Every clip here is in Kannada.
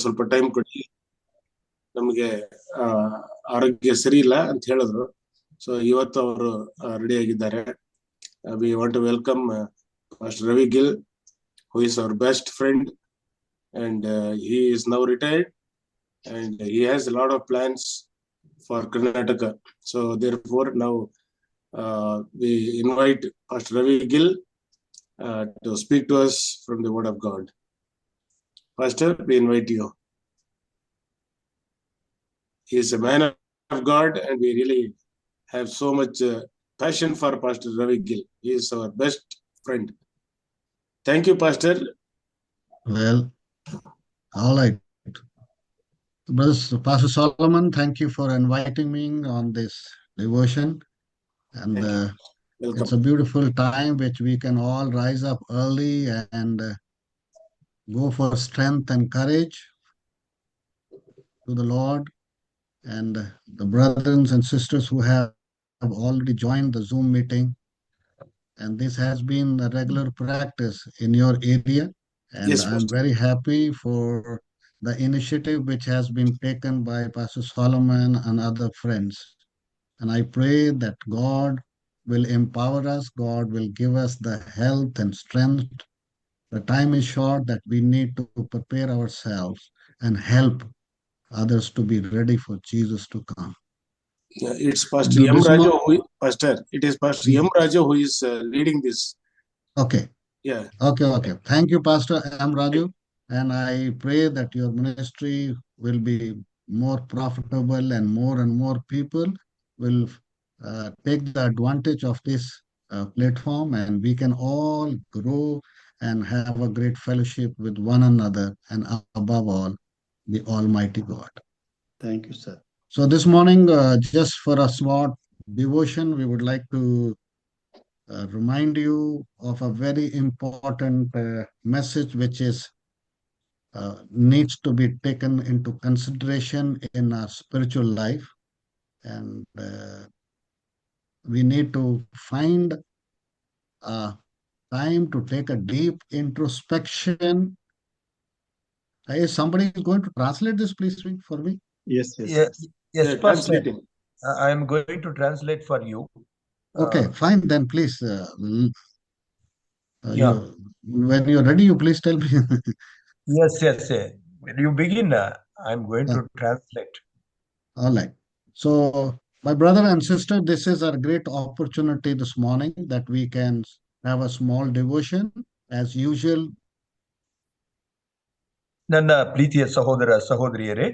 ಸ್ವಲ್ಪ ಟೈಮ್ ಕೊಡಿ, ನಮಗೆ ಆರೋಗ್ಯ ಸರಿ ಇಲ್ಲ ಅಂತ ಹೇಳಿದ್ರು. ಸೊ ಇವತ್ತು ಅವರು ರೆಡಿ ಆಗಿದ್ದಾರೆ. We want to welcome Pastor Ravi Gill, who is our best friend, and he is now retired, and he has a lot of plans for Karnataka. So therefore now we invite Pastor Ravi Gill to speak to us from the Word of God. Pastor, we invite you. He is a man of God, and we really have so much passion for Pastor Ravi Gill. He is our best friend. Thank you, Pastor. Well, all right. Brothers, Pastor Solomon, thank you for inviting me on this devotion. And Welcome. it's a beautiful time which we can all rise up early and go for strength and courage to the Lord. And the brothers and sisters who have already joined the Zoom meeting. And this has been a regular practice in your area. And Yes, I'm Pastor. very happy for the initiative which has been taken by Pastor Solomon and other friends. And I pray that God will empower us, God will give us the health and strength. The time is short that we need to prepare ourselves and help others to be ready for Jesus to come. It's Pastor Do M. this Raju, mo- Pastor. It is Pastor M. Raju who is leading this. Okay. Yeah. Okay. Thank you, Pastor M. Raju. And I pray that your ministry will be more profitable and more people will take the advantage of this platform, and we can all grow and have a great fellowship with one another, and above all, the Almighty God. Thank you, sir. So this morning, just for a small devotion, we would like to remind you of a very important message which is needs to be taken into consideration in our spiritual life, and we need to find time to take a deep introspection. Hey, somebody is going to translate this, please, for me. Yes. Yes, Pastor. Translating. I am going to translate for you. Okay, fine then, please. Yeah. When you're ready, you please tell me. Yes. When you begin, I'm going to translate. All right. So, my brother and sister, this is a great opportunity this morning that we can have a small devotion as usual. ನನ್ನ ಪ್ರೀತಿಯ ಸಹೋದರ ಸಹೋದರಿಯರೇ,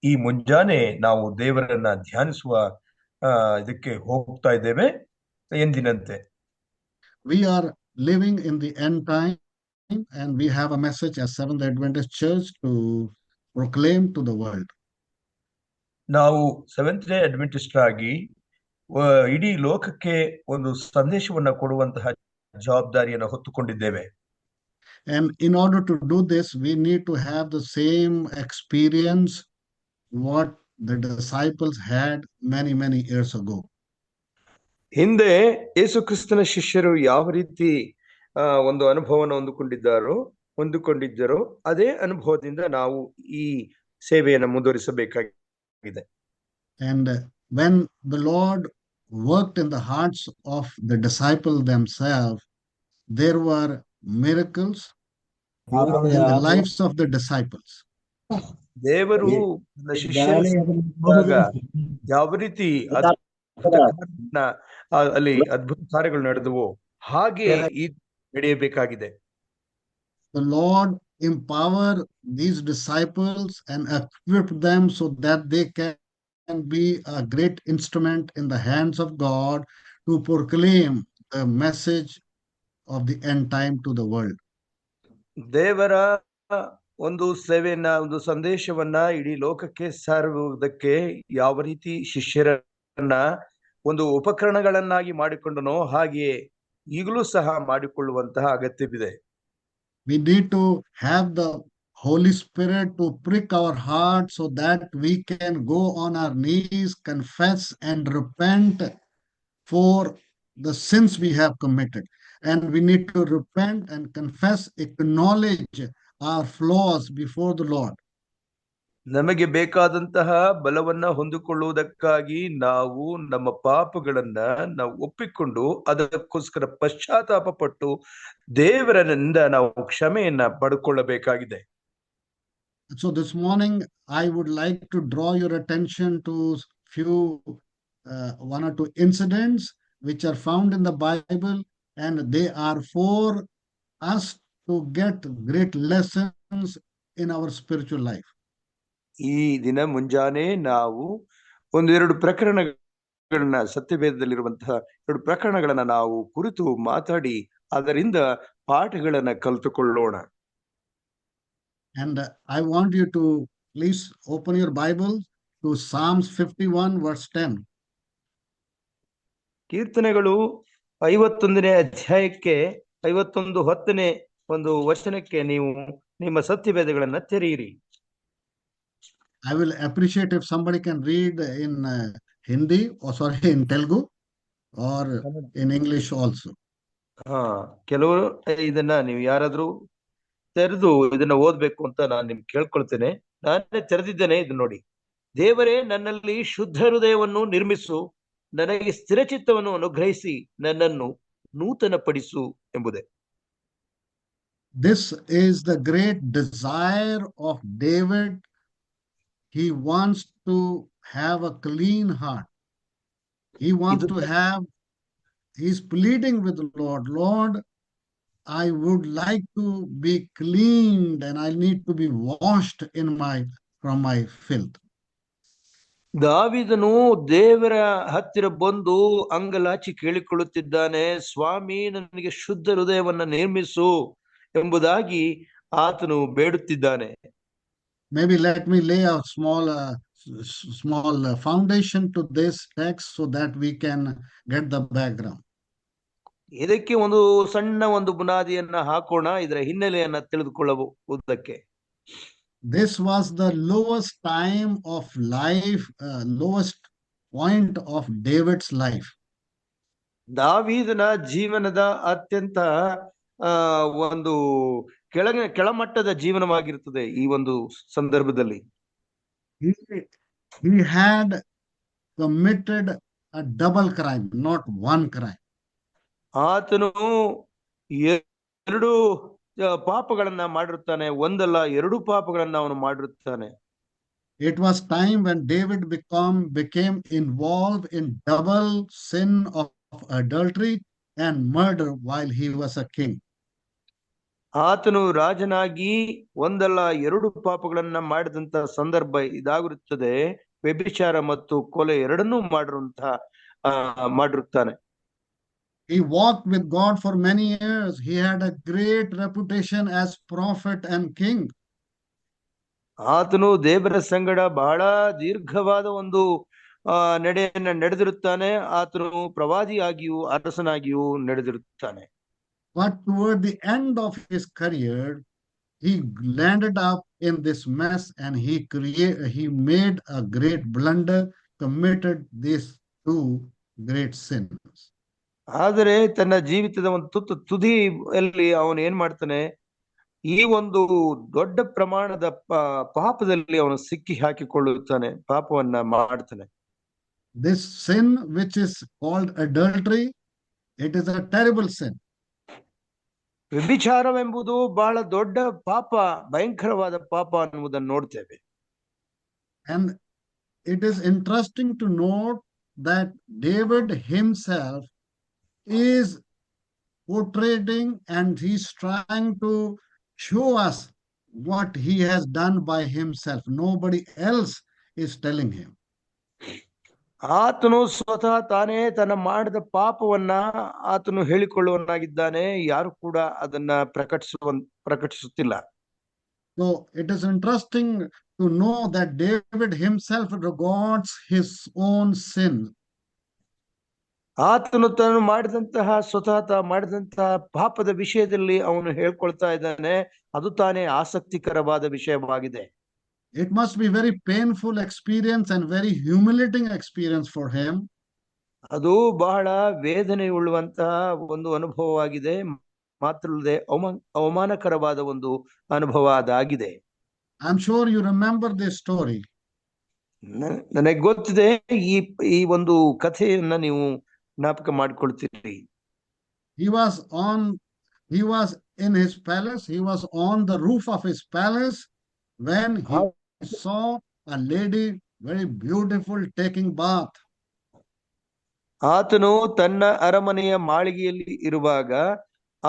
ಈ ಮುಂಜಾನೆ ನಾವು ದೇವರನ್ನ ಧ್ಯಾನಿಸುವ ಇದಕ್ಕೆ ಹೋಗ್ತಾ ಇದ್ದೇವೆ ಎಂದಿನಂತೆ. We are living in the end time, and we have a message as Seventh Adventist Church to proclaim to the world. ನಾವು ಸೆವೆಂತ್ ಡೇ ಅಡ್ವೆಂಟಿಸ್ಟ್ ಆಗಿ ಇಡೀ ಲೋಕಕ್ಕೆ ಒಂದು ಸಂದೇಶವನ್ನ ಕೊಡುವಂತಹ ಜವಾಬ್ದಾರಿಯನ್ನು ಹೊತ್ತುಕೊಂಡಿದ್ದೇವೆ. And in order to do this, we need to have the same experience what the disciples had many years ago. ಹಿಂದೆ ಯೇಸು ಕ್ರಿಸ್ತನ ಶಿಷ್ಯರು ಯಾವ ರೀತಿ ಒಂದು ಅನುಭವವನ್ನು ಹೊಂದಿಕೊಂಡಿದ್ದರೋ ಅದೇ ಅನುಭವದಿಂದ ನಾವು ಈ ಸೇವೆಯನ್ನು ಮುಂದುವರಿಸಬೇಕಾಗಿದೆ. And when the Lord worked in the hearts of the disciples themselves, there were miracles in the lives of the disciples. ದೇವರು ಶಿಷ್ಯರ ಯಾವ ರೀತಿ ಅಲ್ಲಿ ಅದ್ಭುತ ಕಾರ್ಯಗಳು ನಡೆದವು, ಹಾಗೆ ಈ ನಡೆಯಬೇಕಾಗಿದೆ. The Lord empower these disciples and equip them so that they can be a great instrument in the hands of God to proclaim the message of the end time to the world. ದೇವರ ಒಂದು ಸೇವೆಯನ್ನ, ಒಂದು ಸಂದೇಶವನ್ನ ಇಡೀ ಲೋಕಕ್ಕೆ ಸಾರುವುದಕ್ಕೆ ಯಾವ ರೀತಿ ಶಿಷ್ಯರನ್ನ ಒಂದು ಉಪಕರಣಗಳನ್ನಾಗಿ ಮಾಡಿಕೊಂಡನೋ ಹಾಗೆಯೇ ಈಗಲೂ ಸಹ ಮಾಡಿಕೊಳ್ಳುವಂತಹ ಅಗತ್ಯವಿದೆ. We need to have the Holy Spirit to prick our heart so that we can go on our knees, confess and repent for the sins we have committed. And we need to repent and confess, acknowledge our flaws before the Lord. ನಮಗೆ ಬೇಕಾದಂತಹ ಬಲವನ್ನ ಹೊಂದಿಕೊಳ್ಳುವುದಕ್ಕಾಗಿ ನಾವು ನಮ್ಮ ಪಾಪಗಳನ್ನ ನಾವು ಒಪ್ಪಿಕೊಂಡು ಅದಕ್ಕೋಸ್ಕರ ಪಶ್ಚಾತ್ತಾಪ ಪಟ್ಟು ದೇವರನಿಂದ ನಾವು ಕ್ಷಮೆಯನ್ನ ಪಡ್ಕೊಳ್ಳಬೇಕಾಗಿದೆ. So this morning, I would like to draw your attention to few one or two incidents which are found in the Bible, and they are for us to get great lessons in our spiritual life. ಈ ದಿನ ಮುಂಜಾನೆ ನಾವು ಒಂದೆರಡು ಪ್ರಕರಣಗಳನ್ನ, ಸತ್ಯವೇದದಲ್ಲಿರುವಂತಹ 2 ಪ್ರಕರಣಗಳನ್ನ ನಾವು ಕುರಿತು ಮಾತಾಡಿ ಅದರಿಂದ ಪಾಠಗಳನ್ನ ಕಲಿತುಕೊಳ್ಳೋಣ. And I want you to please open your Bible to Psalms 51 verse 10. ಕೀರ್ತನೆಗಳು 51ನೇ ಅಧ್ಯಾಯಕ್ಕೆ 51:10 ಒಂದು ವಚನಕ್ಕೆ ನೀವು ನಿಮ್ಮ ಸತ್ಯವೇದಗಳನ್ನ ತೆರೆಯಿರಿ. I will appreciate if somebody can read in Hindi, or sorry, in Telugu or in English also. ಕೆಲವರು ಇದನ್ನ ನೀವು ಯಾರಾದ್ರೂ ತೆರೆದು ಇದನ್ನ ಓದ್ಬೇಕು ಅಂತ ನಾನು ನಿಮ್ಗೆ ಕೇಳ್ಕೊಳ್ತೇನೆ. ನಾನೇ ತೆರೆದಿದ್ದೇನೆ, ಇದು ನೋಡಿ. ದೇವರೇ, ನನ್ನಲ್ಲಿ ಶುದ್ಧ ಹೃದಯವನ್ನು ನಿರ್ಮಿಸು, ನನಗೆ ಸ್ಥಿರಚಿತ್ತವನ್ನು ಅನುಗ್ರಹಿಸಿ ನನ್ನನ್ನು ನೂತನಪಡಿಸು ಎಂಬುದೇ. This is the great desire of David. He wants to have a clean heart. He wants to have, he's pleading with the Lord, Lord, I would like to be cleaned and I need to be washed from my filth. ದಾವೀದನು ದೇವರ ಹತ್ತಿರ ಬಂದು ಅಂಗಲಾಚಿ ಕೇಳಿಕೊಳ್ಳುತ್ತಿದ್ದಾನೆ, ಸ್ವಾಮಿ, ನನಗೆ ಶುದ್ಧ ಹೃದಯವನ್ನ ನಿರ್ಮಿಸು ಎಂಬುದಾಗಿ ಆತನು ಬೇಡುತ್ತಿದ್ದಾನೆ. Maybe let me lay a small foundation to this text so that we can get the background. ಇದಕ್ಕೆ ಒಂದು ಸಣ್ಣ ಒಂದು ಬುನಾದಿಯನ್ನ ಹಾಕೋಣ, ಇದರ ಹಿನ್ನೆಲೆಯನ್ನ ತಿಳಿದುಕೊಳ್ಳಬಹುದಕ್ಕೆ. This was the lowest time of life, lowest point of David's life. ದಾವೀದನ ಜೀವನದ ಅತ್ಯಂತ ಒಂದು ಕೆಳಮಟ್ಟದ ಜೀವನವಾಗಿರುತ್ತದೆ ಈ ಒಂದು ಸಂದರ್ಭದಲ್ಲಿ. He had committed a double crime, not one crime. ಆತನು 2 ಪಾಪಗಳನ್ನ ಮಾಡಿರುತ್ತಾನೆ, ಒಂದಲ್ಲ 2 ಪಾಪಗಳನ್ನ ಅವನು ಮಾಡಿರುತ್ತಾನೆ. It was time when David became involved in double sin of adultery and murder while he was a king. ಆತನು ರಾಜನಾಗಿ ಒಂದಲ್ಲ 2 ಪಾಪಗಳನ್ನ ಮಾಡಿದಂತ ಸಂದರ್ಭ ಇದಾಗಿರುತ್ತದೆ. ವ್ಯಭಿಚಾರ ಮತ್ತು ಕೊಲೆ ಎರಡನ್ನೂ ಮಾಡಿರುತ್ತಾನೆ. He walked with God for many years. He had a great reputation as prophet and king. ಆತನು ದೇವರ ಸಂಗಡ ಬಹಳ ದೀರ್ಘವಾದ ಒಂದು ನಡೆಯನ್ನ ನಡೆದಿರುತ್ತಾನೆ. ಆತನು ಪ್ರವಾದಿಯಾಗಿಯೂ ಅರಸನಾಗಿಯೂ ನಡೆದಿರುತ್ತಾನೆ. But toward the end of his career, he landed up in this mess and he made a great blunder, committed these 2 great sins. ಆದರೆ ತನ್ನ ಜೀವಿತದ ಒಂದು ತುದಿಯಲ್ಲಿ ಅವನು ಏನ್ ಮಾಡ್ತಾನೆ, ಈ ಒಂದು ದೊಡ್ಡ ಪ್ರಮಾಣದ ಪಾಪದಲ್ಲಿ ಅವನು ಸಿಕ್ಕಿ ಹಾಕಿಕೊಳ್ಳುತ್ತಾನೆ, ಪಾಪವನ್ನ ಮಾಡ್ತಾನೆ. This sin which is called adultery, it is a terrible sin. ವ್ಯಭಿಚಾರವೆಂಬುದು ಬಹಳ ದೊಡ್ಡ ಪಾಪ, ಭಯಂಕರವಾದ ಪಾಪ ಅನ್ನುವುದನ್ನು ನೋಡ್ತೇವೆ. And it is interesting to note that David himself is portraying and he's trying to show us what he has done by himself. Nobody else is telling him. ಆತನು ಸ್ವತಃ ತಾನೇ ತನ್ನ ಮಾಡಿದ ಪಾಪವನ್ನ ಆತನು ಹೇಳಿಕೊಳ್ಳುವನಾಗಿದ್ದಾನೆ, ಯಾರು ಕೂಡ ಅದನ್ನ ಪ್ರಕಟಿಸುತ್ತಿಲ್ಲ. So it is interesting to know that David himself regards his own sin. ಆತನು ತಾನು ಸ್ವತಃ ಮಾಡಿದಂತಹ ಪಾಪದ ವಿಷಯದಲ್ಲಿ ಅವನು ಹೇಳ್ಕೊಳ್ತಾ ಇದ್ದಾನೆ, ಅದು ತಾನೇ ಆಸಕ್ತಿಕರವಾದ ವಿಷಯವಾಗಿದೆ. It must be very painful experience and very humiliating experience for him. ಅದು ಬಹಳ ವೇದನೆ ಉಳ್ಳುವಂತಹ ಒಂದು ಅನುಭವವಾಗಿದೆ, ಮಾತ್ರಲ್ಲದೆ ಅವಮಾನಕರವಾದ ಒಂದು ಅನುಭವ ಅದಾಗಿದೆ. I'm sure you remember this story. ನನಗೆ ಗೊತ್ತಿದೆ, ಈ ಈ ಒಂದು ಕಥೆಯನ್ನ ನೀವು ಜ್ಞಾಪಕ ಮಾಡಿಕೊಳ್ತೀರಿ. He was in his palace. He was on the roof of his palace when he saw a lady, very beautiful, taking bath. ಆತನು ತನ್ನ ಅರಮನೆಯ ಮಾಳಿಗೆಯಲ್ಲಿ ಇರುವಾಗ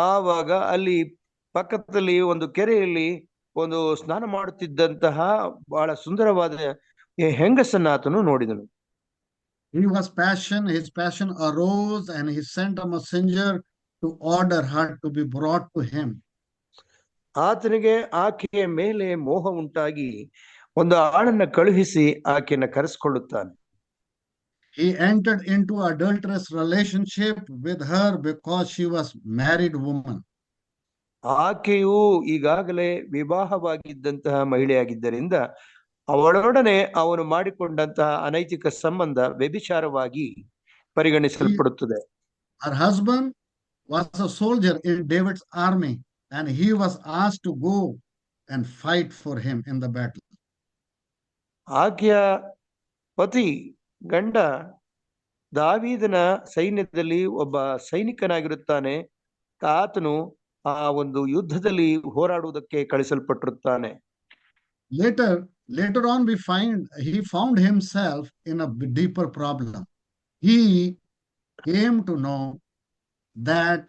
ಆವಾಗ ಅಲ್ಲಿ ಪಕ್ಕದಲ್ಲಿ ಒಂದು ಕೆರೆಯಲ್ಲಿ ಒಂದು ಸ್ನಾನ ಮಾಡುತ್ತಿದ್ದಂತಹ ಬಹಳ ಸುಂದರವಾದ ಹೆಂಗಸನ್ನ ಆತನು ನೋಡಿದನು. His passion arose and he sent a messenger to order her to be brought to him. ಆತನಿಗೆ ಆಕೆಯ ಮೇಲೆ ಮೋಹ ಉಂಟಾಗಿ ಒಂದು ಆಳನ್ನ ಕಳುಹಿಸಿ ಆಕೆಯನ್ನ ಕರೆಸಿಕೊಳ್ಳುತ್ತಾನೆ. He entered into adulterous relationship with her because she was married woman. ಆಕೆಯು ಈಗಾಗಲೇ ವಿವಾಹವಾಗಿದ್ದಂತಹ ಮಹಿಳೆಯಾಗಿದ್ದರಿಂದ ಅವಳೊಡನೆ ಅವನು ಮಾಡಿಕೊಂಡಂತಹ ಅನೈತಿಕ ಸಂಬಂಧ ವ್ಯಭಿಚಾರವಾಗಿ ಪರಿಗಣಿಸಲ್ಪಡುತ್ತದೆ. Her husband was a soldier in David's army and he was asked to go and fight for him in the battle. ಆಕೆಯ ಪತಿ ಗಂಡ ದಾವೀದನ ಸೈನ್ಯದಲ್ಲಿ ಒಬ್ಬ ಸೈನಿಕನಾಗಿರುತ್ತಾನೆ. ಆತನು ಆ ಒಂದು ಯುದ್ಧದಲ್ಲಿ ಹೋರಾಡುವುದಕ್ಕೆ ಕಳಿಸಲ್ಪಟ್ಟಿರುತ್ತಾನೆ. Later on he found himself in a deeper problem. He came to know that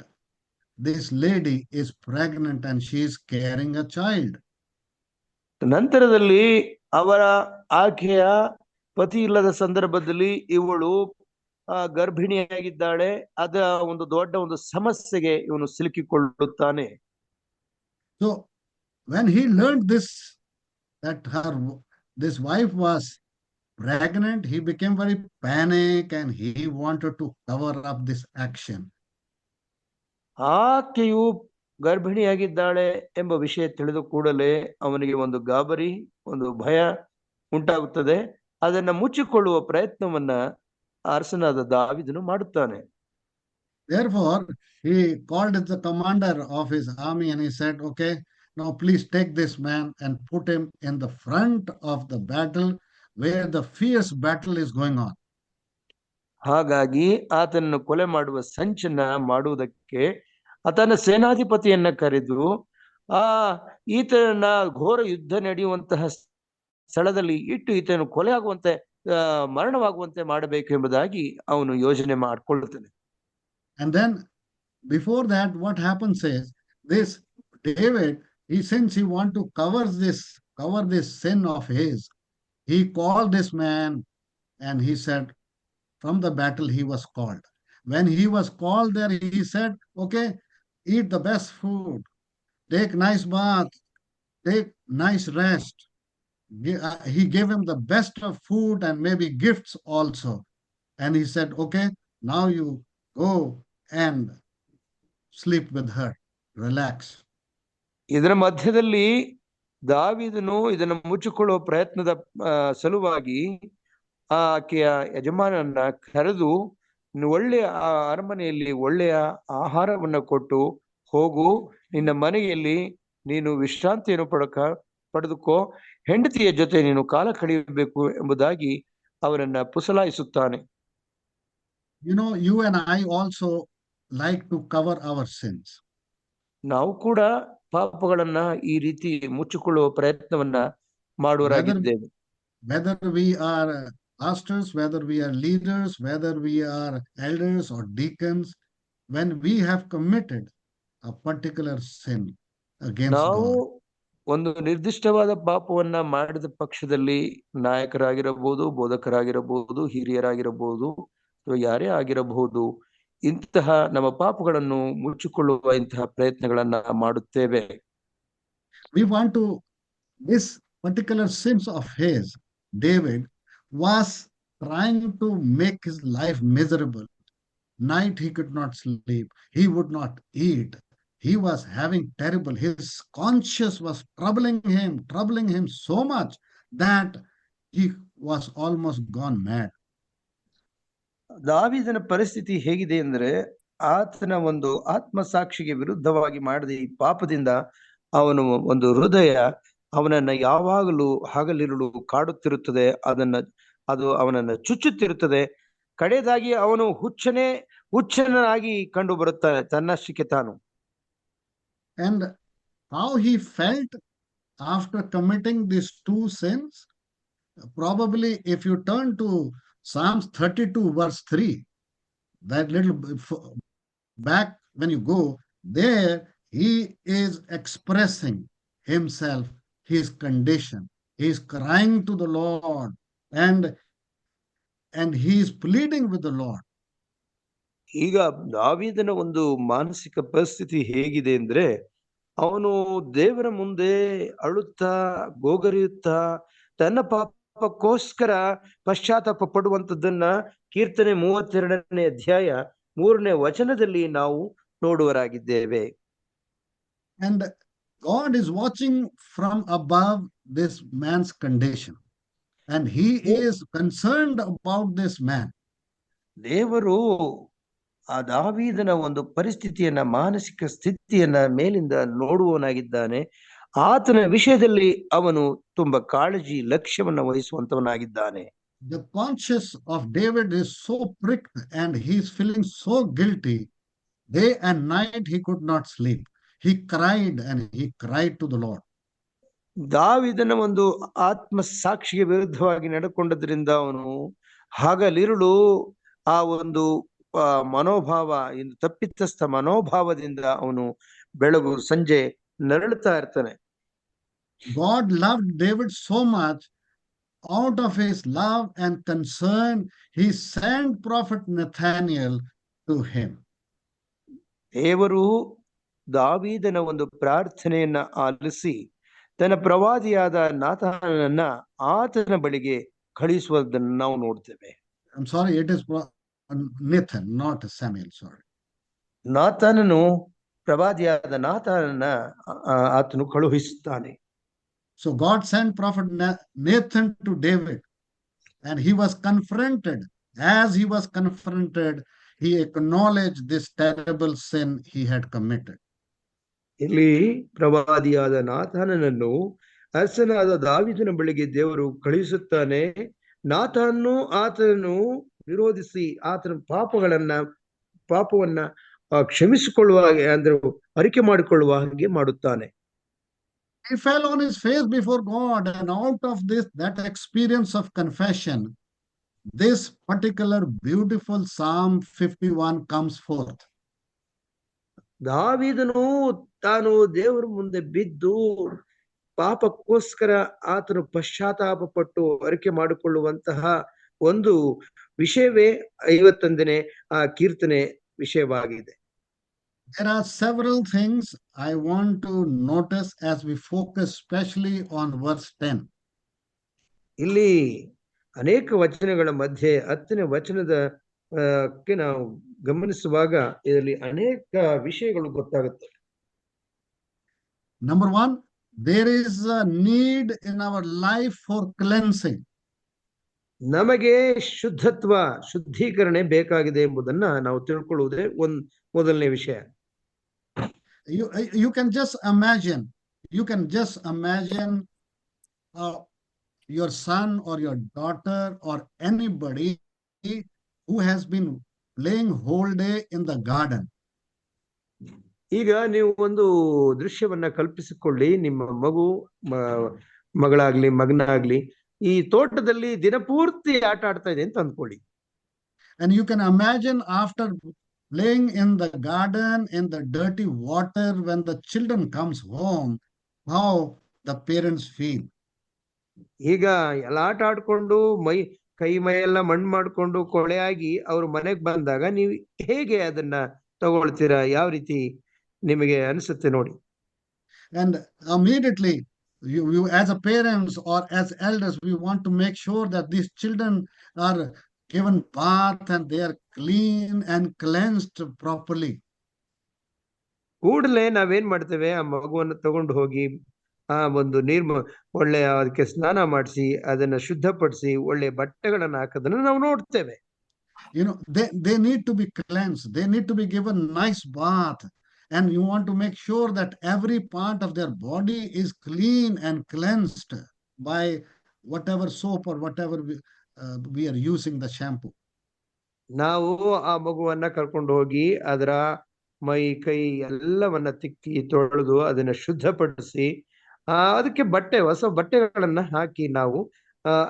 this lady is pregnant and she is carrying a child. ನಂತರದಲ್ಲಿ ಆಕೆಯ ಪತಿ ಇಲ್ಲದ ಸಂದರ್ಭದಲ್ಲಿ ಇವಳು ಗರ್ಭಿಣಿಯಾಗಿದ್ದಾಳೆ. ಅದ ಒಂದು ದೊಡ್ಡ ಒಂದು ಸಮಸ್ಯೆಗೆ ಇವನು ಸಿಲುಕಿಕೊಳ್ಳುತ್ತಾನೆ. So when he learned that this wife was pregnant, he became very panic and he wanted to cover up this action. ಆಕೆಯು ಗರ್ಭಿಣಿಯಾಗಿದ್ದಾಳೆ ಎಂಬ ವಿಷಯ ತಿಳಿದ ಕೂಡಲೇ ಅವನಿಗೆ ಒಂದು ಗಾಬರಿ, ಒಂದು ಭಯ ಉಂಟಾಗುತ್ತದೆ. ಅದನ್ನ ಮುಚ್ಚಿಕೊಳ್ಳುವ ಪ್ರಯತ್ನವನ್ನ ಅರಸನಾದ ದಾವೀದನು ಮಾಡುತ್ತಾನೆ. Therefore he called the commander of his army and he said, okay, now please take this man and put him in the front of the battle where the fierce battle is going on. ಹಾಗಾಗಿ ಆತನನ್ನು ಕೊಲೆ ಮಾಡುವ ಸಂಚನ್ನ ಮಾಡುವುದಕ್ಕೆ ಆತನ ಸೇನಾಧಿಪತಿಯನ್ನ ಕರೆದು ಈತನ ಘೋರ ಯುದ್ಧ ನಡೆಯುವಂತಹ ಸ್ಥಳದಲ್ಲಿ ಇಟ್ಟು ಈತನು ಕೊಲೆ ಆಗುವಂತೆ ಮರಣವಾಗುವಂತೆ ಮಾಡಬೇಕು ಎಂಬುದಾಗಿ ಅವನು ಯೋಜನೆ ಮಾಡಿಕೊಳ್ಳುತ್ತಾನೆ. And then before that, what happens is this David, since he want to cover this sin of his, he called this man and he said, from the battle he was called. When he was called there, he said, okay, eat the best food, take nice bath, take nice rest. He gave him the best of food and maybe gifts also. And he said, okay, now you go and sleep with her, relax. ಇದರ ಮಧ್ಯದಲ್ಲಿ ದಾವೀದನು ಇದನ್ನು ಮುಚ್ಚಿಕೊಳ್ಳುವ ಪ್ರಯತ್ನದ ಸಲುವಾಗಿ ಆಕೆಯ ಯಜಮಾನನ್ನ ಕರೆದು ಒಳ್ಳೆಯ ಅರಮನೆಯಲ್ಲಿ ಒಳ್ಳೆಯ ಆಹಾರವನ್ನ ಕೊಟ್ಟು, ಹೋಗು, ನಿನ್ನ ಮನೆಯಲ್ಲಿ ನೀನು ವಿಶ್ರಾಂತಿಯನ್ನು ಪಡೆದುಕೋ, ಹೆಂಡತಿಯ ಜೊತೆ ನೀನು ಕಾಲ ಕಳೆಯಬೇಕು ಎಂಬುದಾಗಿ ಅವರನ್ನ ಪುಸಲಾಯಿಸುತ್ತಾನೆ. You and I also like to cover our sins. ನಾವು ಕೂಡ ಪಾಪಗಳನ್ನ ಈ ರೀತಿ ಮುಚ್ಚಿಕೊಳ್ಳುವ ಪ್ರಯತ್ನವನ್ನ ಮಾಡುವರಾಗಿದ್ದೇವೆ. Whether we are pastors, whether we are leaders, whether we are elders or deacons, when we have committed a particular sin against ನಾವು God, ಒಂದು ನಿರ್ದಿಷ್ಟವಾದ ಪಾಪವನ್ನ ಮಾಡಿದ ಪಕ್ಷದಲ್ಲಿ ನಾಯಕರಾಗಿರಬಹುದು, ಬೋಧಕರಾಗಿರಬಹುದು, ಹಿರಿಯರಾಗಿರಬಹುದು, ಯಾರೇ ಆಗಿರಬಹುದು, ಇಂತಹ ನಮ್ಮ ಪಾಪಗಳನ್ನು ಮುಚ್ಚಿಕೊಳ್ಳುವ ಇಂತಹ ಪ್ರಯತ್ನಗಳನ್ನ ಮಾಡುತ್ತೇವೆ. We want to, this particular sins of his, David was trying to make his life miserable. Night he could not sleep, he would not eat, he was having terrible, his conscience was troubling him so much that he was almost gone mad. ದಾವೀದನ ಪರಿಸ್ಥಿತಿ ಹೇಗಿದೆ ಅಂದ್ರೆ, ಆತನ ಒಂದು ಆತ್ಮಸಾಕ್ಷಿಗೆ ವಿರುದ್ಧವಾಗಿ ಮಾಡಿದ ಈ ಪಾಪದಿಂದ ಅವನು ಒಂದು ಹೃದಯ ಅವನನ್ನ ಯಾವಾಗಲೂ ಹಗಲಿರುಳು ಕಾಡುತ್ತಿರುತ್ತದೆ, ಅದು ಅವನನ್ನ ಚುಚ್ಚುತ್ತಿರುತ್ತದೆ. ಕಡೆಯದಾಗಿ ಅವನು ಹುಚ್ಚನಾಗಿ ಕಂಡು ಬರುತ್ತಾನೆ ತನ್ನಷ್ಟಕ್ಕೆ ತಾನು. And how he felt after committing these two sins, probably if you turn to Psalms 32 verse 3, that little back when you go there, he is expressing himself, his condition. He is crying to the Lord and he is pleading with the Lord. ಈಗ ದಾವೀದನ ಒಂದು ಮಾನಸಿಕ ಪರಿಸ್ಥಿತಿ ಹೇಗಿದೆ ಅಂದ್ರೆ, ಅವನು ದೇವರ ಮುಂದೆ ಅಳುತ್ತಾ ಗೋಗರಿಯುತ್ತಾ ತನ್ನ ಪಾಪಕ್ಕೋಸ್ಕರ ಪಶ್ಚಾತ್ತಾಪ ಪಡುವಂಥದ್ದನ್ನ ಕೀರ್ತನೆ 32ನೇ ಅಧ್ಯಾಯ 3ನೇ ವಚನದಲ್ಲಿ ನಾವು ನೋಡುವರಾಗಿದ್ದೇವೆ. And God is watching from above this man's condition, and he is concerned about this man. ದೇವರು ಆ ದಾವೀದನ ಒಂದು ಪರಿಸ್ಥಿತಿಯನ್ನ, ಮಾನಸಿಕ ಸ್ಥಿತಿಯನ್ನ ಮೇಲಿಂದ ನೋಡುವವನಾಗಿದ್ದಾನೆ. ಆತನ ವಿಷಯದಲ್ಲಿ ಅವನು ತುಂಬಾ ಕಾಳಜಿ, ಲಕ್ಷ್ಯವನ್ನ ವಹಿಸುವಂತವನಾಗಿದ್ದಾನೆ. The conscience of David is so pricked and he is feeling so guilty. Day and night he could not sleep. He cried to the Lord. ದಾವೀದನ ಒಂದು ಆತ್ಮ ಸಾಕ್ಷಿಗೆ ವಿರುದ್ಧವಾಗಿ ನಡ್ಕೊಂಡದ್ರಿಂದ ಅವನು ಹಗಲಿರುಳು ಆ ಒಂದು ಮನೋಭಾವ, ತಪ್ಪಿತಸ್ಥ ಮನೋಭಾವದಿಂದ ಅವನು ಬೆಳಗು ಸಂಜೆ ನರಳುತ್ತಾ ಇರ್ತಾನೆ. God loved David so much. Out of his love and concern, he sent prophet Nathaniel to him. ದೇವರು ದಾವೀದನ ಒಂದು ಪ್ರಾರ್ಥನೆಯನ್ನ ಆಲಿಸಿ ತನ್ನ ಪ್ರವಾದಿಯಾದ ನಾತಾನನನ್ನ ಆತನ ಬಳಿಗೆ ಕಳಿಸುವುದನ್ನು ನಾವು ನೋಡ್ತೇವೆ. I'm sorry, it is Nathan, not Samuel. Sorry. ನಾತಾನನು, ಪ್ರವಾದಿಯಾದ ನಾತಾನನ ಆತನು ಕಳುಹಿಸುತ್ತಾನೆ. So God sent prophet Nathan to David, and he was confronted. As he was confronted, he acknowledged this terrible sin he had committed. ಇಲ್ಲಿ ಪ್ರವಾದಿಯಾದ ನಾತಾನನನ್ನು ಅರಸನಾದ ದಾವೀದನ ಬಳಿಗೆ ದೇವರು ಕಳುಹಿಸುತ್ತಾನೆ. ನಾತಾನನು ಆತನನ್ನು ವಿರೋಧಿಸಿ ಆತನ ಪಾಪವನ್ನ ಕ್ಷಮಿಸಿಕೊಳ್ಳುವ ಹಾಗೆ, ಅಂದ್ರೆ ಅರಿಕೆ ಮಾಡಿಕೊಳ್ಳುವ ಹಾಗೆ ಮಾಡುತ್ತಾನೆ. He fell on his face before God, and out of that experience of confession, this particular beautiful Psalm 51 comes forth. ದಾವೀದನು ತಾನು ದೇವರ ಮುಂದೆ ಬಿದ್ದು ಪಾಪಕ್ಕೋಸ್ಕರ ಆತನು ಪಶ್ಚಾತ್ತಾಪ ಪಟ್ಟು ಅರಿಕೆ ಮಾಡಿಕೊಳ್ಳುವಂತಹ ಒಂದು ವಿಷಯವೇ 51ನೇ ಆ ಕೀರ್ತನೆ ವಿಷಯವಾಗಿದೆ. There are several things I want to notice as we focus especially on verse 10. ಇಲ್ಲಿ ಅನೇಕ ವಚನಗಳ ಮಧ್ಯೆ 10ನೇ ವಚನದ ನಾವು ಗಮನಿಸುವಾಗ ಇದರಲ್ಲಿ ಅನೇಕ ವಿಷಯಗಳು ಗೊತ್ತಾಗುತ್ತೆ. Number 1, there is a need in our life for cleansing. ನಮಗೆ ಶುದ್ಧೀಕರಣೆ ಬೇಕಾಗಿದೆ ಎಂಬುದನ್ನ ನಾವು ತಿಳ್ಕೊಳ್ಳುವುದೇ ಮೊದಲನೇ ವಿಷಯ. You can just imagine your son or your daughter or anybody who has been playing whole day in the garden. ಈಗ ನೀವು ಒಂದು ದೃಶ್ಯವನ್ನ ಕಲ್ಪಿಸಿಕೊಳ್ಳಿ. ನಿಮ್ಮ ಮಗಳಾಗ್ಲಿ ಮಗನಾಗ್ಲಿ ಈ ತೋಟದಲ್ಲಿ ದಿನಪೂರ್ತಿ ಆಟ ಆಡ್ತಾ ಇದೆ ಅಂತ ಅಂದ್ಕೊಳ್ಳಿ. And you can imagine after playing in the garden in the dirty water, when the children comes home, how the parents feel. ಈಗ ಎಲ್ಲ ಆಟ ಆಡ್ಕೊಂಡು ಕೈ ಮೈಯೆಲ್ಲ ಮಣ್ಣು ಮಾಡ್ಕೊಂಡು ಕೊಳೆಯಾಗಿ ಅವ್ರ ಮನೆಗೆ ಬಂದಾಗ ನೀವು ಹೇಗೆ ಅದನ್ನ ತಗೊಳ್ತೀರಾ? ಯಾವ ರೀತಿ ನಿಮಗೆ ಅನಿಸುತ್ತೆ ನೋಡಿ. And immediately you as a parents or as elders, we want to make sure that these children are given bath and they are clean and cleansed properly. ಕೂಡಲೇ ನಾವೇನ್ ಮಾಡ್ತೇವೆ, ಆ ಮಗುವನ್ನು ತಗೊಂಡು ಹೋಗಿ ಆ ಒಂದು ಒಳ್ಳೆ ಅದಕ್ಕೆ ಸ್ನಾನ ಮಾಡಿಸಿ ಅದನ್ನ ಶುದ್ಧಪಡಿಸಿ ಒಳ್ಳೆ ಬಟ್ಟೆಗಳನ್ನ ಹಾಕೋದನ್ನ ನಾವು ನೋಡ್ತೇವೆ. You know, they need to be cleansed. They need to be given nice bath. and you want to make sure that every part of their body is clean and cleansed by whatever soap or whatever we are using the shampoo. ನಾವು ಆ ಮಗುವನ್ನ ಕರ್ಕೊಂಡು ಹೋಗಿ ಅದರ ಮೈ ಕೈ ಎಲ್ಲವನ್ನ ತಿಕ್ಕಿ ತೊಳೆದು ಅದನ್ನ ಶುದ್ಧಪಡಿಸಿ ಅದಕ್ಕೆ ಹೊಸ ಬಟ್ಟೆಗಳನ್ನ ಹಾಕಿ ನಾವು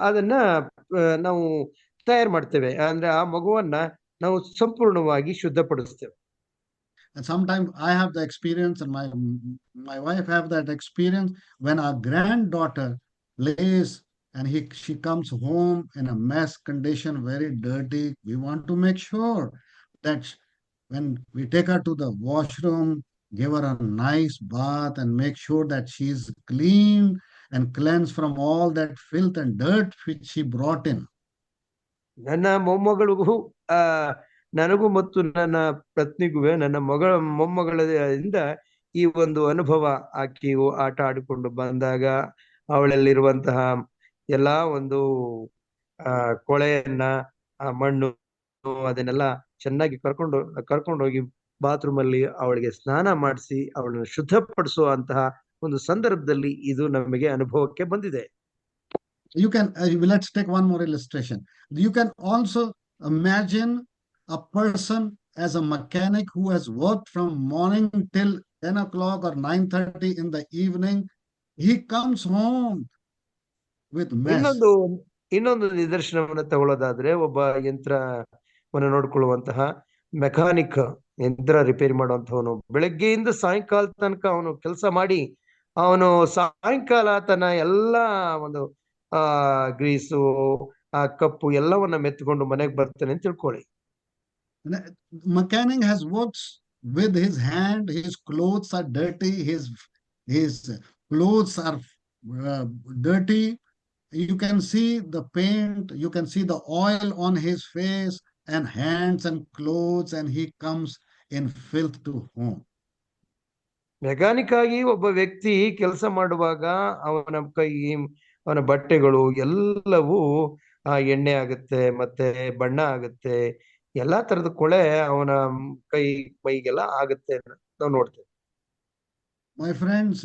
ಅದನ್ನ ನಾವು ತಯಾರು ಮಾಡ್ತೇವೆ. ಅಂದ್ರೆ ಆ ಮಗುವನ್ನ ನಾವು ಸಂಪೂರ್ಣವಾಗಿ ಶುದ್ಧಪಡಿಸ್ತೇವೆ. And sometimes I have the experience, and my wife have that experience, when our granddaughter lays and she comes home in a mess condition, very dirty. We want to make sure that when we take her to the washroom, give her a nice bath and make sure that she's clean and cleansed from all that filth and dirt which she brought in. ನನ್ನ ಮೊಮ್ಮಗಳಿಗೂ ನನಗೂ ಮತ್ತು ನನ್ನ ಪತ್ನಿಗೂ ನನ್ನ ಮೊಮ್ಮಗಳಿಂದ ಈ ಒಂದು ಅನುಭವ. ಆಕೆಯು ಆಟ ಆಡಿಕೊಂಡು ಬಂದಾಗ ಅವಳಲ್ಲಿರುವಂತಹ ಎಲ್ಲಾ ಒಂದು ಕೊಳೆಯನ್ನ ಮಣ್ಣು ಅದನ್ನೆಲ್ಲ ಚೆನ್ನಾಗಿ ಕರ್ಕೊಂಡೋಗಿ ಬಾತ್ರೂಮ್ ಅಲ್ಲಿ ಅವಳಿಗೆ ಸ್ನಾನ ಮಾಡಿಸಿ ಅವಳನ್ನು ಶುದ್ಧಪಡಿಸುವಂತಹ ಒಂದು ಸಂದರ್ಭದಲ್ಲಿ ಇದು ನಮಗೆ ಅನುಭವಕ್ಕೆ ಬಂದಿದೆ. You can let's take one more illustration. You can also imagine a person as a mechanic who has worked from morning till 10 o'clock or 9:30 in the evening. He comes home with mess. ಇನ್ನೊಂದು ನಿದರ್ಶನವನ್ನು ತಗೊಳ್ಳೋದಾದ್ರೆ, ಒಬ್ಬ ಯಂತ್ರವನ್ನು ನೋಡ್ಕೊಳ್ಳುವಂತಹ ಮೆಕ್ಯಾನಿಕ್, ಯಂತ್ರ ರಿಪೇರಿ ಮಾಡುವಂತವನು ಬೆಳಗ್ಗೆಯಿಂದ ಸಾಯಂಕಾಲ ತನಕ ಅವನು ಕೆಲಸ ಮಾಡಿ ಅವನು ಸಾಯಂಕಾಲ ತನ್ನ ಎಲ್ಲಾ ಒಂದು ಗ್ರೀಸು ಕಪ್ಪು ಎಲ್ಲವನ್ನ ಮೆತ್ತಕೊಂಡು ಮನೆಗೆ ಬರ್ತಾನೆ ಅಂತ ತಿಳ್ಕೊಳ್ಳಿ. Mechanic has worked with his hand. His clothes are dirty. His clothes are dirty. You can see the paint. You can see the oil on his face and hands and clothes, and he comes in filth to home. Mechanic ಆಗಿ ಒಬ್ಬ ವ್ಯಕ್ತಿ ಕೆಲಸ ಮಾಡುವಾಗ ಅವನ ಕೈ, ಅವನ ಬಟ್ಟೆಗಳು ಎಲ್ಲವೂ ಎಣ್ಣೆ ಆಗುತ್ತೆ, ಮತ್ತೆ ಬಣ್ಣ ಆಗುತ್ತೆ, ಎಲ್ಲಾ ತರದ ಕೊಳೆ ಅವನ ಮೈಗೆಲ್ಲ ಆಗುತ್ತೆ ನಾವು ನೋಡ್ತೇವೆ. My friends,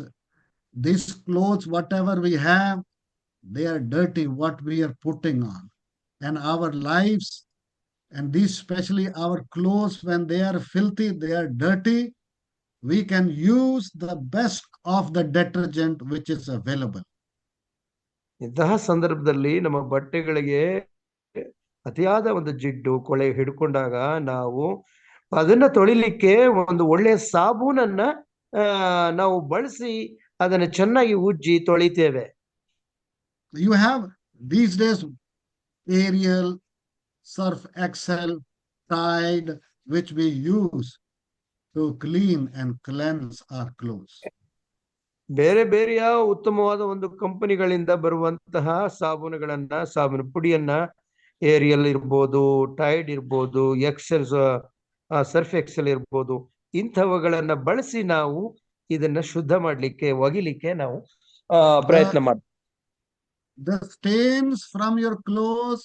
these clothes, whatever we have, they are dirty, what we are putting on. And our lives, and these especially our clothes, when they are filthy, they are dirty, we can use the best of the detergent which is available. ಇಂತಹ ಸಂದರ್ಭದಲ್ಲಿ ನಮ್ಮ ಬಟ್ಟೆಗಳಿಗೆ ಅತಿಯಾದ ಒಂದು ಜಿಡ್ಡು ಕೊಳೆ ಹಿಡ್ಕೊಂಡಾಗ ನಾವು ಅದನ್ನ ತೊಳಿಲಿಕ್ಕೆ ಒಂದು ಒಳ್ಳೆಯ ಸಾಬೂನನ್ನ ನಾವು ಬಳಸಿ ಅದನ್ನ ಚೆನ್ನಾಗಿ ಉಜ್ಜಿ ತೊಳಿತೇವೆ. You have these days Ariel, Surf Excel, Tide, which we use to clean and cleanse our clothes. ಬೇರೆ ಬೇರೆಯ ಉತ್ತಮವಾದ ಒಂದು ಕಂಪನಿಗಳಿಂದ ಬರುವಂತಹ ಸಾಬೂನು ಪುಡಿಯನ್ನ, ಏರಿಯಲ್ ಇರ್ಬೋದು, ಟೈಡ್ ಇರ್ಬೋದು, ಎಕ್ಸೆಲ್, ಸರ್ಫ್ ಎಕ್ಸೆಲ್ ಇರ್ಬೋದು, ಇಂಥವುಗಳನ್ನ ಬಳಸಿ ನಾವು ಇದನ್ನ ಶುದ್ಧ ಮಾಡ್ಲಿಕ್ಕೆ, ಒಗಿಲಿಕ್ಕೆ ನಾವು ಪ್ರಯತ್ನ ಮಾಡ್ತೀವಿ. The stains from your clothes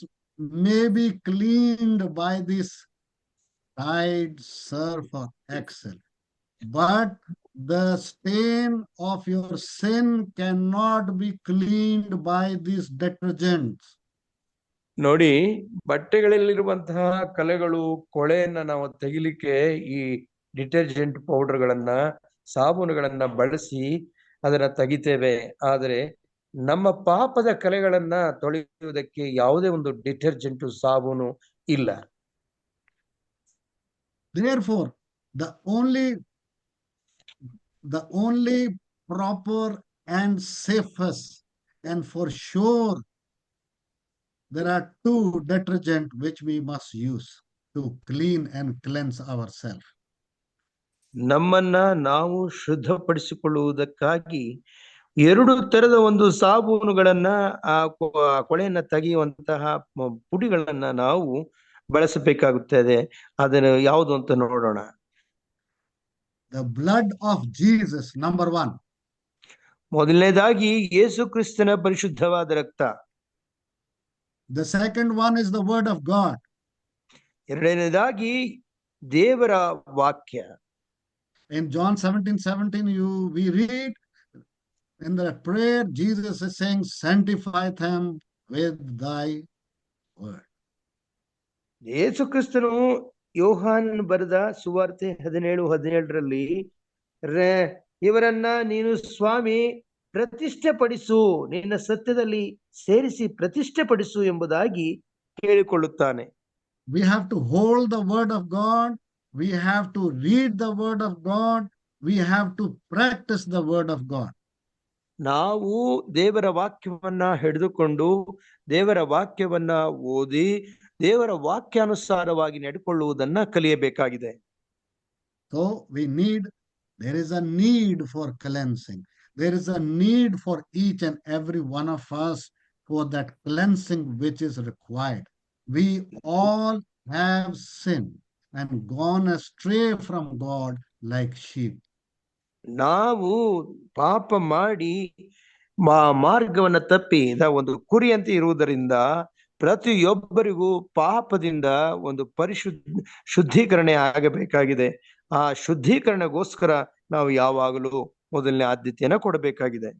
may be cleaned by this Tide, Surf or Excel, but the stain of your sin cannot be cleaned by these detergents. ನೋಡಿ, ಬಟ್ಟೆಗಳಲ್ಲಿರುವಂತಹ ಕಲೆಗಳು, ಕೊಳೆಯನ್ನ ನಾವು ತೆಗಿಲಿಕ್ಕೆ ಈ ಡಿಟರ್ಜೆಂಟ್ ಪೌಡರ್ಗಳನ್ನ, ಸಾಬೂನುಗಳನ್ನ ಬಳಸಿ ಅದನ್ನ ತೆಗಿತೇವೆ. ಆದರೆ ನಮ್ಮ ಪಾಪದ ಕಲೆಗಳನ್ನ ತೊಳೆಯುವುದಕ್ಕೆ ಯಾವುದೇ ಒಂದು ಡಿಟರ್ಜೆಂಟ್, ಸಾಬೂನು ಇಲ್ಲ. Therefore, the only proper and safest, and for sure there are two detergents which we must use to clean and cleanse ourselves. ನಮ್ಮನ್ನ ನಾವು ಶುದ್ಧಪಡಿಸಿಕೊಳ್ಳುವುದಕ್ಕಾಗಿ ಎರಡು ತರದ ಒಂದು ಸಾಬೂನುಗಳನ್ನ, ಆ ಕೊಳೆಯನ್ನ ತೆಗೆಯುವಂತಹ ಪುಡಿಗಳನ್ನ ನಾವು ಬಳಸಬೇಕಾಗುತ್ತದೆ. ಅದನ್ನು ಯಾವುದು ಅಂತ ನೋಡೋಣ. The blood of Jesus, number one. ಮೊದಲನೇದಾಗಿ ಯೇಸು ಕ್ರಿಸ್ತನ ಪರಿಶುದ್ಧವಾದ ರಕ್ತ. The second one is the word of God. ಎರಡನೇದಾಗಿ ದೇವರ ವಾಕ್ಯ. In John 17:17, we read in the prayer, Jesus is saying, sanctify them with thy word. ಯೇಸು ಕ್ರಿಸ್ತನು ಯೋಹಾನ್ ಬರೆದ ಸುವಾರ್ತೆ 17:17ರಲ್ಲಿ ಇವರನ್ನ ನೀನು ಸ್ವಾಮಿ ಪ್ರತಿಷ್ಠೆಪಡಿಸು, ನಿನ್ನ ಸತ್ಯದಲ್ಲಿ ಸೇರಿಸಿ ಪ್ರತಿಷ್ಠೆಪಡಿಸು ಎಂಬುದಾಗಿ ಕೇಳಿಕೊಳ್ಳುತ್ತಾನೆ. We have to hold the word of God. We have to read the word of God. We have to practice the word of God. ನಾವು ದೇವರ ವಾಕ್ಯವನ್ನ ಹಿಡಿದುಕೊಂಡು ದೇವರ ವಾಕ್ಯವನ್ನ ಓದಿ ದೇವರ ವಾಕ್ಯಾನುಸಾರವಾಗಿ ನಡ್ಕೊಳ್ಳುವುದನ್ನ ಕಲಿಯಬೇಕಾಗಿದೆ. So there is a need for cleansing. There is a need for each and every one of us for that cleansing which is required. We all have sinned and gone astray from God like sheep. ನಾವು ಪಾಪ ಮಾಡಿ ಮಾರ್ಗವನ್ನ ತಪ್ಪಿ ಒಂದು ಕುರಿಯಂತೆ ಇರುವುದರಿಂದ ಪ್ರತಿಯೊಬ್ಬರಿಗೂ ಪಾಪದಿಂದ ಒಂದು ಶುದ್ಧೀಕರಣೆ ಆಗಬೇಕಾಗಿದೆ. ಆ ಶುದ್ಧೀಕರಣಗೋಸ್ಕರ ನಾವು ಯಾವಾಗಲೂ ಮೊದಲನೇ ಆದ್ಯತೆಯನ್ನ ಕೊಡಬೇಕಾಗಿದೆ.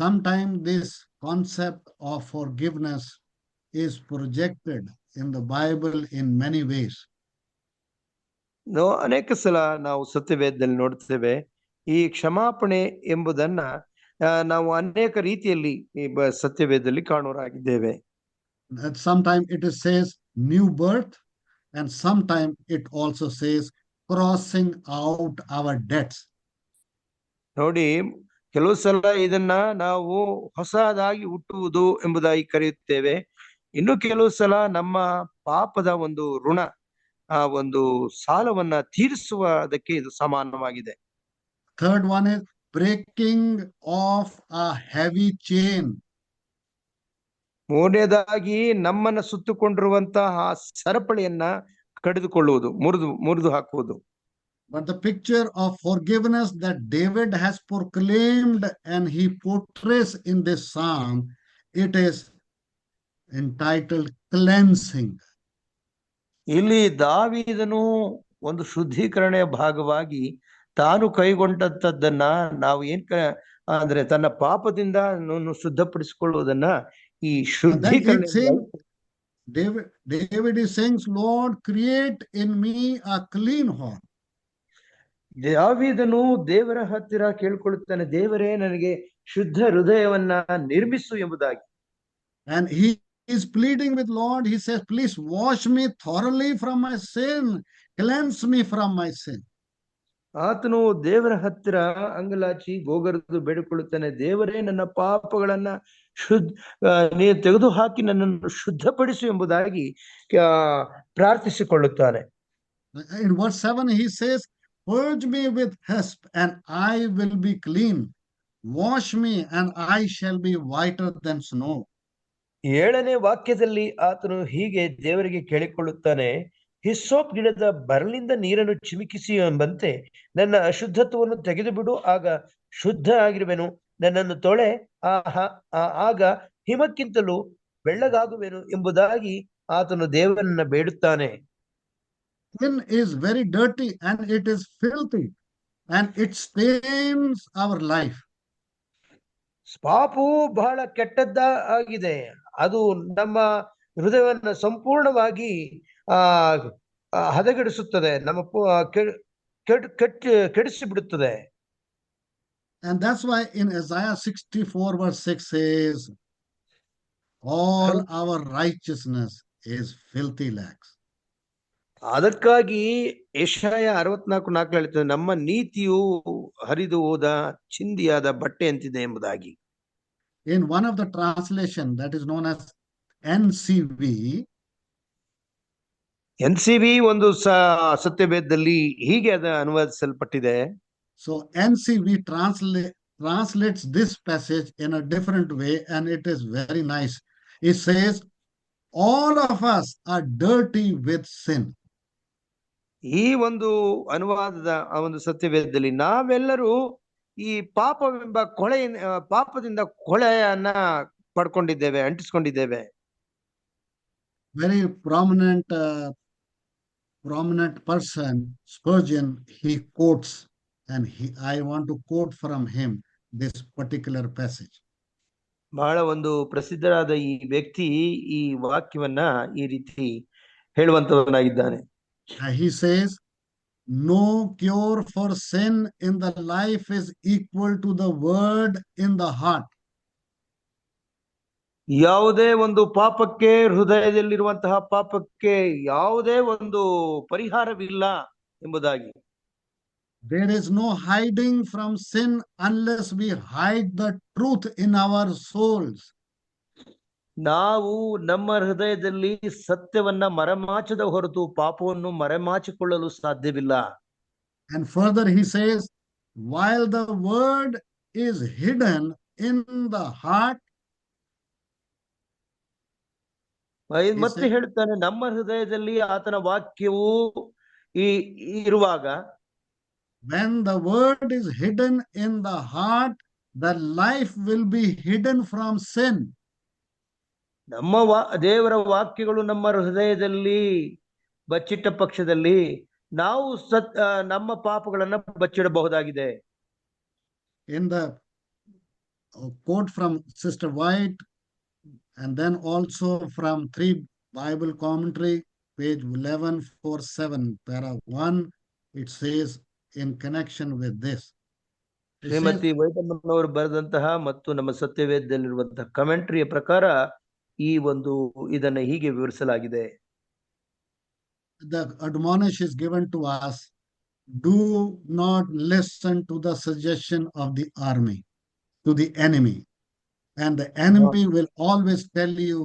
Sometime this concept of forgiveness is projected in the Bible in many ways. ಅನೇಕ ಸಲ ನಾವು ಸತ್ಯವೇದದಲ್ಲಿ ನೋಡ್ತೇವೆ ಈ ಕ್ಷಮಾಪಣೆ ಎಂಬುದನ್ನ ನಾವು ಅನೇಕ ರೀತಿಯಲ್ಲಿ ಸತ್ಯವೇದದಲ್ಲಿ ಕಾಣೋರಾಗಿದ್ದೇವೆ. Sometimes it says new birth, and sometimes it also says crossing out our debts. ನೋಡಿ, ಕೆಲವು ಸಲ ಇದನ್ನ ನಾವು ಹೊಸದಾಗಿ ಹುಟ್ಟುವುದು ಎಂಬುದಾಗಿ ಕರೆಯುತ್ತೇವೆ. ಇನ್ನು ಕೆಲವು ಸಲ ನಮ್ಮ ಪಾಪದ ಒಂದು ಋಣ, ಆ ಒಂದು ಸಾಲವನ್ನ ತೀರಿಸುವುದಕ್ಕೆ ಇದು ಸಮಾನವಾಗಿದೆ. Third one is breaking off a heavy chain. ಮೂರನೇದಾಗಿ ನಮ್ಮನ್ನ ಸುತ್ತುಕೊಂಡಿರುವಂತಹ ಸರಪಳಿಯನ್ನ ಕಡಿದುಕೊಳ್ಳುವುದು, ಮುರಿದು ಹಾಕುವುದು. But the picture of forgiveness that David has proclaimed and he portrays in this psalm, it is entitled cleansing. ಇಲ್ಲಿ ದಾವೀದನು ಒಂದು ಶುದ್ಧೀಕರಣೆಯ ಭಾಗವಾಗಿ ತಾನು ಕೈಗೊಂಡಂತದ್ದನ್ನ ನಾವು ಅಂದ್ರೆ ತನ್ನ ಪಾಪದಿಂದ ಶುದ್ಧಪಡಿಸಿಕೊಳ್ಳುವುದನ್ನ ಈ ಶುದ್ಧೀಕರಣ. David is saying, Lord, create in me a clean heart. ದಾವೀದನು ದೇವರ ಹತ್ತಿರ ಕೇಳಿಕೊಳ್ಳುತ್ತಾನೆ, ದೇವರೇ ನನಗೆ ಶುದ್ಧ ಹೃದಯವನ್ನ ನಿರ್ಮಿಸು ಎಂಬುದಾಗಿ. And he is pleading with Lord. He says, please wash me thoroughly from my sin, cleanse me from my sin. ಆತನು ದೇವರ ಹತ್ತಿರ ಅಂಗಲಾಚಿ ಗೋಗರದು ಬೇಡಿಕೊಳ್ಳುತ್ತಾನೆ, ದೇವರೇ ನನ್ನ ಪಾಪಗಳನ್ನ ನೀನು ತೆಗೆದು ಹಾಕಿ ನನ್ನನ್ನು ಶುದ್ಧಪಡಿಸು ಎಂಬುದಾಗಿ ಪ್ರಾರ್ಥಿಸಿಕೊಳ್ಳುತ್ತಾನೆ. In verse 7 he says, purge me with hyssop and I will be clean, wash me and I shall be whiter than snow. 7ನೇ ವಾಕ್ಯದಲ್ಲಿ ಆತನು ಹೀಗೆ ದೇವರಿಗೆ ಕೇಳಿಕೊಳ್ಳುತ್ತಾನೆ, ಹಿಸ್ಸೋಪ್ ಗಿಡದ ಬರಲಿಂದ ನೀರನ್ನು ಚಿಮುಕಿಸಿ ಎಂಬಂತೆ ನನ್ನ ಅಶುದ್ಧತ್ವವನ್ನು ತೆಗೆದು ಬಿಡು, ಆಗ ಶುದ್ಧ ಆಗಿರುವೆನು. ನನ್ನನ್ನು ತೊಳೆ, ಆಗ ಹಿಮಕ್ಕಿಂತಲೂ ಬೆಳ್ಳಗಾಗುವೆನು ಎಂಬುದಾಗಿ ಆತನು ದೇವರನ್ನ ಬೇಡುತ್ತಾನೆ. Sin is very dirty and it is filthy and it stains our life. ಪಾಪವು ಬಹಳ ಕೆಟ್ಟದ್ದ ಆಗಿದೆ, ಅದು ನಮ್ಮ ಹೃದಯವನ್ನ ಸಂಪೂರ್ಣವಾಗಿ ಹದಗೆಡಿಸುತ್ತದೆ, ನಮ್ಮ ಕೆಡಿಸಿ ಬಿಡುತ್ತದೆ. And that's why in Isaiah 64 verse 6 says, all our righteousness is filthy rags. ಅದಕ್ಕಾಗಿ ಯೆಶಾಯ 64:4 ಹೇಳ್ತದೆ, ನಮ್ಮ ನೀತಿಯು ಹರಿದು ಹೋದ ಚಿಂದಿಯಾದ ಬಟ್ಟೆ ಅಂತಿದೆ ಎಂಬುದಾಗಿ. In one of the translation that is known as NCV, ಒಂದು ಸತ್ಯವೇದದಲ್ಲಿ ಹೀಗೆ ಅದು ಅನುವಾದಿಸಲ್ಪಟ್ಟಿದೆ. So NCV translates this passage in a different way and it is very nice. It says, all of us are dirty with sin. ಈ ಒಂದು ಅನುವಾದದ ಒಂದು ಸತ್ಯವೇದದಲ್ಲಿ ನಾವೆಲ್ಲರೂ ಈ ಪಾಪವೆಂಬ ಪಾಪದಿಂದ ಕೊಳೆಯನ್ನ ಪಡ್ಕೊಂಡಿದ್ದೇವೆ, ಅಂಟಿಸ್ಕೊಂಡಿದ್ದೇವೆ. Very prominent prominent person, Spurgeon, he quotes, and I want to quote from him this particular passage. ಬಹಳ ಒಂದು ಪ್ರಸಿದ್ಧರಾದ ಈ ವ್ಯಕ್ತಿ ಈ ವಾಕ್ಯವನ್ನ ಈ ರೀತಿ ಹೇಳುವಂತವನಾಗಿದ್ದಾನೆ. He says, no cure for sin in the life is equal to the word in the heart. ಯಾವುದೇ ಒಂದು ಪಾಪಕ್ಕೆ, ಹೃದಯದಲ್ಲಿರುವಂತಹ ಪಾಪಕ್ಕೆ ಯಾವುದೇ ಒಂದು ಪರಿಹಾರವಿಲ್ಲ ಎಂಬುದಾಗಿ. There is no hiding from sin unless we hide the truth in our souls. ನಾವು ನಮ್ಮ ಹೃದಯದಲ್ಲಿ ಸತ್ಯವನ್ನ ಮರೆಮಾಚದ ಹೊರತು ಪಾಪವನ್ನು ಮರೆಮಾಚಿಕೊಳ್ಳಲು ಸಾಧ್ಯವಿಲ್ಲ. And further he says, while the word is hidden in the heart, ಮತ್ತೆ ಹೇಳ್ತಾನೆ, ನಮ್ಮ ಹೃದಯದಲ್ಲಿ ಆತನ ವಾಕ್ಯವು ಇರುವಾಗ, when the word is hidden in the heart, the life will be hidden from sin. ನಮ್ಮ ದೇವರ ವಾಕ್ಯಗಳು ನಮ್ಮ ಹೃದಯದಲ್ಲಿ ಬಚ್ಚಿಟ್ಟ ಪಕ್ಷದಲ್ಲಿ ನಾವು ನಮ್ಮ ಪಾಪಗಳನ್ನ ಬಚ್ಚಿಡಬಹುದಾಗಿದೆ. In the quote from Sister White, and then also from 3 Bible commentary, page 1147, para 1, it says in connection with this. Shrimati ವೈಟಮ್ಮನವರು ಬರೆದಂತಹ ಮತ್ತು ನಮ್ಮ ಸತ್ಯವೇದದಲ್ಲಿರುವಂತಹ ಕಮೆಂಟ್ರಿಯ ಪ್ರಕಾರ ಈ ಒಂದು ಇದನ್ನ ಹೀಗೆ ವಿವರಿಸಲಾಗಿದೆ. The admonish is given to us, do not listen to the suggestion of the army, to the enemy. And the enemy will always tell you,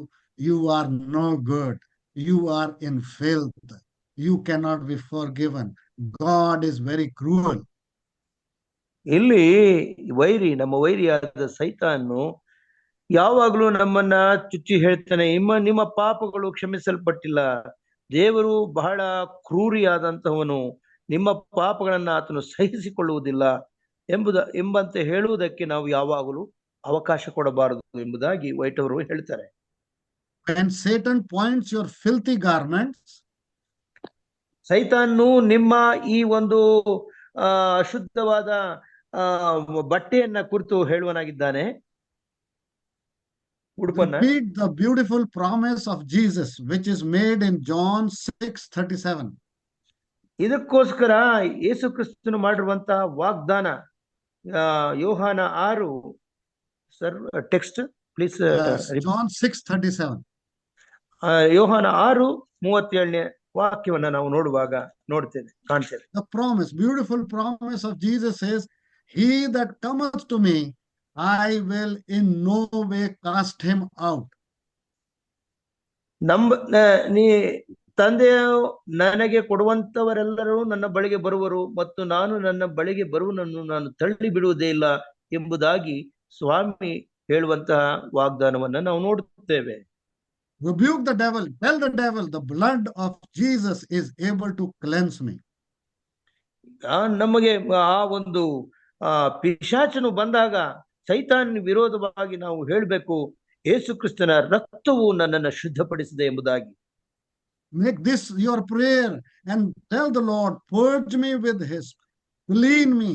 you are no good, you are in filth, you cannot be forgiven, God is very cruel. ಇಲ್ಲಿ ನಮ್ಮ ವೈರಿಯಾದ ಸೈತಾನು ಯಾವಾಗಲೂ ನಮ್ಮನ್ನ ಚುಚ್ಚಿ ಹೇಳ್ತಾನೆ, ನಿಮ್ಮ ಪಾಪಗಳು ಕ್ಷಮಿಸಲ್ಪಟ್ಟಿಲ್ಲ, ದೇವರು ಬಹಳ ಕ್ರೂರಿಯಾದಂತಹವನು, ನಿಮ್ಮ ಪಾಪಗಳನ್ನ ಆತನು ಸಹಿಸಿಕೊಳ್ಳುವುದಿಲ್ಲ ಎಂಬಂತೆ ಹೇಳುವುದಕ್ಕೆ ನಾವು ಯಾವಾಗಲೂ ಅವಕಾಶ ಕೊಡಬಾರದು ಎಂಬುದಾಗಿ ವೈಟ್ ಅವರು ಹೇಳ್ತಾರೆ. When Satan points your filthy garments, ಸೈತಾನು ನಿಮ್ಮ ಈ ಒಂದು ಅಶುದ್ಧವಾದ ಬಟ್ಟೆಯನ್ನ ಕುರಿತು ಹೇಳುವನಾಗಿದ್ದಾನೆ. repeat the beautiful promise of Jesus which is made in John 6:37. ಇದಕ್ಕೋಸ್ಕರ ಯೇಸು ಕ್ರಿಸ್ತನು ಮಾಡಿರುವಂತಹ ವಾಗ್ದಾನ, ಯೋಹಾನ 6, ಸರ್ ಟೆಕ್ಸ್ಟ್ ಪ್ಲೀಸ್. John 6:37. ಯೋಹಾನ 6:37 ವಾಕ್ಯವನ್ನ ನಾವು ಕಾಣ್ತೇವೆ. The promise, beautiful promise of Jesus says, he that cometh to me, I will in no way cast him out. ತಂದೆಯು ನನಗೆ ಕೊಡುವಂತವರೆಲ್ಲರೂ ನನ್ನ ಬಳಿಗೆ ಬರುವರು ಮತ್ತು ನಾನು ನನ್ನ ಬಳಿಗೆ ಬರುವನನ್ನು ನಾನು ತಳ್ಳಿ ಬಿಡುವುದೇ ಇಲ್ಲ ಎಂಬುದಾಗಿ ಸ್ವಾಮಿ ಹೇಳುವಂತಹ ವಾಗ್ದಾನವನ್ನ ನಾವು ನೋಡುತ್ತೇವೆ. Rebuke the devil, tell the devil, the blood of Jesus is able to cleanse me. ನಮಗೆ ಆ ಒಂದು ಪಿಶಾಚನು ಬಂದಾಗ ಸೈತಾನ್ ವಿರೋಧವಾಗಿ ನಾವು ಹೇಳಬೇಕು, ಯೇಸು ಕ್ರಿಸ್ತನ ರಕ್ತವು ನನ್ನನ್ನು ಶುದ್ಧಪಡಿಸಿದೆ ಎಂಬುದಾಗಿ. Make this your prayer and tell the Lord, purge me with his, clean me,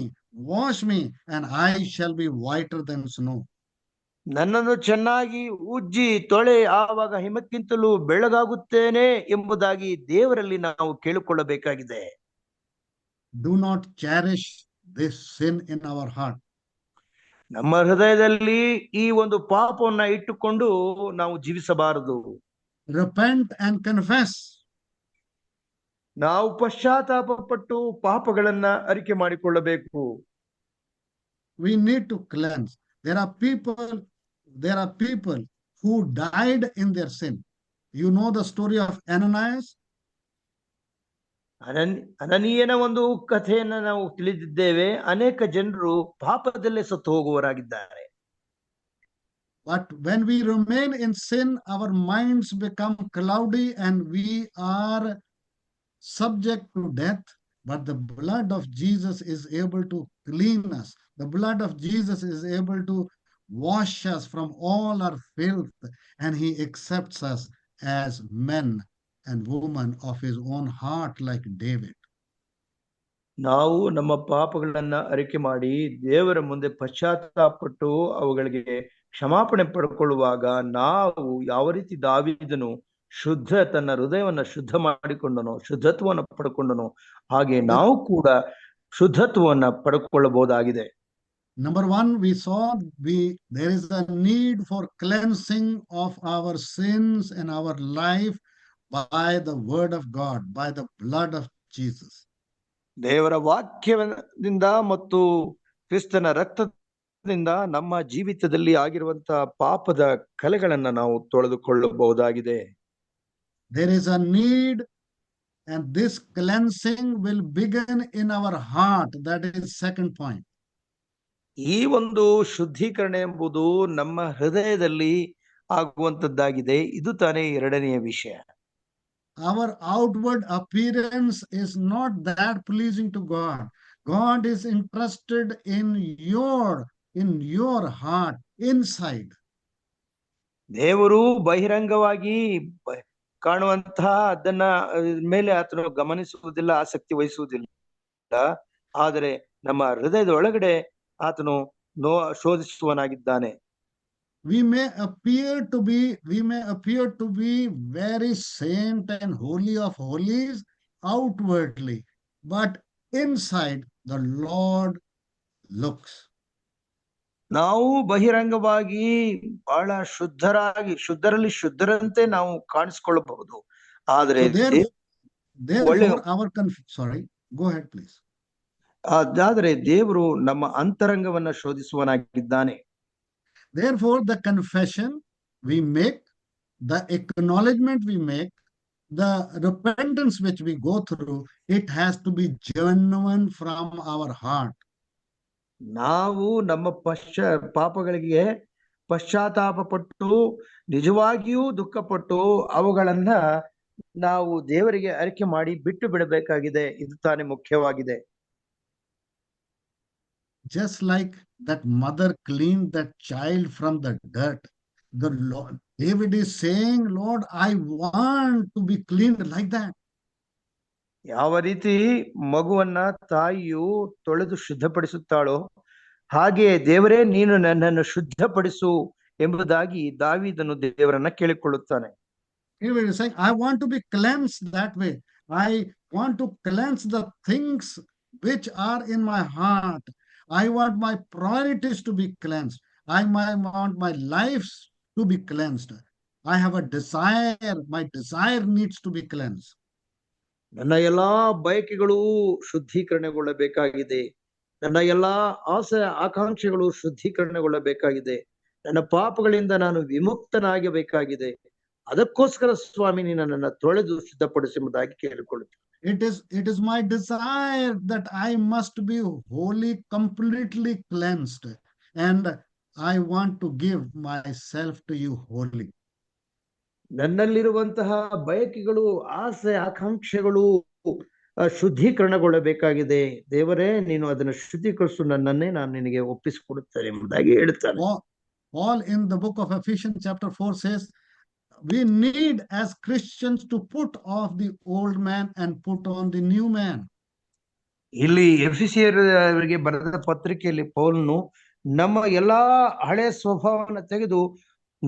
wash me, and I shall be whiter than snow. ನನ್ನನ್ನು ಚೆನ್ನಾಗಿ ಉಜ್ಜಿ ತೊಳೆ, ಆವಾಗ ಹಿಮಕ್ಕಿಂತಲೂ ಬೆಳ್ಳಗಾಗುತ್ತೇನೆ ಎಂಬುದಾಗಿ ದೇವರಲ್ಲಿ ನಾವು ಕೇಳಿಕೊಳ್ಳಬೇಕಾಗಿದೆ. Do not cherish this sin in our heart. ನಮ್ಮ ಹೃದಯದಲ್ಲಿ ಈ ಒಂದು ಪಾಪವನ್ನ ಇಟ್ಟುಕೊಂಡು ನಾವು ಜೀವಿಸಬಾರದು. Repent and confess. ನಾವು ಪಶ್ಚಾತ್ತಾಪ ಪಟ್ಟು ಪಾಪಗಳನ್ನ ಅರಿಕೆ ಮಾಡಿಕೊಳ್ಳಬೇಕು. We need to cleanse. There are people who died in their sin. You know the story of Ananias? ಅನನೀಯನ ಒಂದು ಕಥೆಯನ್ನ ನಾವು ತಿಳಿದಿದ್ದೇವೆ. ಅನೇಕ ಜನರು ಪಾಪದಲ್ಲೇ ಸತ್ತು ಹೋಗುವವರಾಗಿದ್ದಾರೆ. But when we remain in sin, our minds become cloudy and we are subject to death. But the blood of Jesus is able to clean us. The blood of Jesus is able to wash us from all our filth, and he accepts us as men and woman of his own heart like David. ನಾವು ನಮ್ಮ ಪಾಪಗಳನ್ನ ಅರಿಕೆ ಮಾಡಿ ದೇವರ ಮುಂದೆ ಪಶ್ಚಾತ್ತಾಪಪಟ್ಟು ಅವುಗಳಿಗೆ ಕ್ಷಮಾಪಣೆ ಪಡ್ಕೊಳ್ಳುವಾಗ ನಾವು ಯಾವ ರೀತಿ ದಾವೀದನು ತನ್ನ ಹೃದಯವನ್ನ ಶುದ್ಧ ಮಾಡಿಕೊಂಡನೋ, ಶುದ್ಧತ್ವವನ್ನು ಪಡ್ಕೊಂಡನೋ, ಹಾಗೆ ನಾವು ಕೂಡ ಶುದ್ಧತ್ವವನ್ನ ಪಡ್ಕೊಳ್ಳಬಹುದಾಗಿದೆ. Number one, we saw there is a need for cleansing of our sins and our life by the word of God, by the blood of Jesus. ದೇವರ ವಾಕ್ಯದಿಂದ ಮತ್ತು ಕ್ರಿಸ್ತನ ರಕ್ತದಿಂದ ನಮ್ಮ ಜೀವಿತದಲ್ಲಿ ಆಗಿರುವಂತಹ ಪಾಪದ ಕಲೆಗಳನ್ನ ನಾವು ತೊಳೆದುಕೊಳ್ಳಬಹುದಾಗಿದೆ. There is a need, and this cleansing will begin in our heart. That is second point. ಈ ಒಂದು ಶುದ್ಧೀಕರಣ ಎಂಬುದು ನಮ್ಮ ಹೃದಯದಲ್ಲಿ ಆಗುವಂತದ್ದಾಗಿದೆ. ಇದು ತಾನೇ ಎರಡನೆಯ ವಿಷಯ. Our outward appearance is not that pleasing to God. God is interested in your heart, inside. ದೇವರು ಬಹಿರಂಗವಾಗಿ ಕಾಣುವಂತಹ ಅದನ್ನ ಮೇಲೆ ಆತನು ಗಮನಿಸುವುದಿಲ್ಲ, ಆಸಕ್ತಿ ವಹಿಸುವುದಿಲ್ಲ. ಆದರೆ ನಮ್ಮ ಹೃದಯದ ಒಳಗಡೆ ಆತನು ಶೋಧಿಸುವನಾಗಿದ್ದಾನೆ. We may appear to be very saint and holy of holies outwardly, but inside the Lord looks. ನಾವು ಬಹಿರಂಗವಾಗಿ ಬಹಳ ಶುದ್ಧರಲ್ಲಿ ಶುದ್ಧರಂತೆ ನಾವು ಕಾಣಿಸಿಕೊಳ್ಳಬಹುದು. ಆದರೆ sorry, go ahead please. ಆದರೆ ದೇವರು ನಮ್ಮ ಅಂತರಂಗವನ್ನ ಶೋಧಿಸುವನಾಗಿದ್ದಾನೆ. Therefore, the confession we make, the acknowledgement we make, the repentance which we go through, it has to be genuine from our heart. ನಾವು ನಮ್ಮ ಪಾಪಗಳಿಗೆ ಪಶ್ಚಾತ್ತಾಪ ಪಟ್ಟು ನಿಜವಾಗಿಯೂ ದುಃಖಪಟ್ಟು ಅವುಗಳನ್ನ ನಾವು ದೇವರಿಗೆ ಅರಿಕೆ ಮಾಡಿ ಬಿಟ್ಟು ಬಿಡಬೇಕಾಗಿದೆ. ಇದು ತಾನೇ ಮುಖ್ಯವಾಗಿದೆ. Just like that mother cleaned that child from the dirt, the Lord, David is saying, Lord, I want to be cleaned like that. ಯಾವ ರೀತಿ ಮಗುವನ್ನ ತಾಯಿಯು ತೊಳೆದು ಶುದ್ಧಪಡಿಸುತ್ತಾಳೋ ಹಾಗೆ ದೇವರೇ ನೀನು ನನ್ನನ್ನು ಶುದ್ಧಪಡಿಸು ಎಂಬುದಾಗಿ ದಾವೀದನು ದೇವರನ್ನ ಕೇಳಿಕೊಳ್ಳುತ್ತಾನೆ. David is saying, I want to be cleansed that way. I want to cleanse the things which are in my heart. I want my priorities to be cleansed. I want my life to be cleansed. I have a desire. My desire needs to be cleansed. ನನ್ನ ಎಲ್ಲಾ ಬಯಕೆಗಳು ಶುದ್ಧೀಕರಣಗೊಳ್ಳಬೇಕಾಗಿದೆ. ನನ್ನ ಎಲ್ಲಾ ಆಸೆ ಆಕಾಂಕ್ಷೆಗಳು ಶುದ್ಧೀಕರಣಗೊಳ್ಳಬೇಕಾಗಿದೆ. ನನ್ನ ಪಾಪಗಳಿಂದ ನಾನು ವಿಮುಕ್ತನಾಗಬೇಕಾಗಿದೆ. ಅದಕ್ಕೋಸ್ಕರ ಸ್ವಾಮಿ ನನ್ನನ್ನು ತೊಳೆದು ಶುದ್ಧಪಡಿಸುವುದಾಗಿ ಕೇಳಿಕೊಳ್ಳುತ್ತೇನೆ. It is my desire that I must be wholly, completely cleansed, and I want to give myself to you wholly. ನನ್ನಲ್ಲಿರುವಂತಹ ಬಯಕೆಗಳು, ಆಸೆ ಆಕಾಂಕ್ಷೆಗಳು ಶುದ್ಧೀಕರಣಗೊಳ್ಳಬೇಕಾಗಿದೆ. ದೇವರೇ ನೀನು ಅದನ್ನು ಶುದ್ಧೀಕರಿಸು, ನನ್ನನ್ನೇ ನಾನು ನಿನಗೆ ಒಪ್ಪಿಸಿಕೊಡುತ್ತೇನೆ ಎಂಬುದಾಗಿ ಹೇಳ್ತಾನೆ. Paul in the book of Ephesians chapter 4 says, we need as Christians to put off the old man and put on the new man. ಇಲ್ಲಿ ಎಫೆಸಿಯರಿಗೆ ಬರೆದ ಪತ್ರಿಕೆಯಲ್ಲಿ ಪೌಲನು ನಮ್ಮ ಎಲ್ಲಾ ಹಳೆಯ ಸ್ವಭಾವವನ್ನು ತೆಗೆದು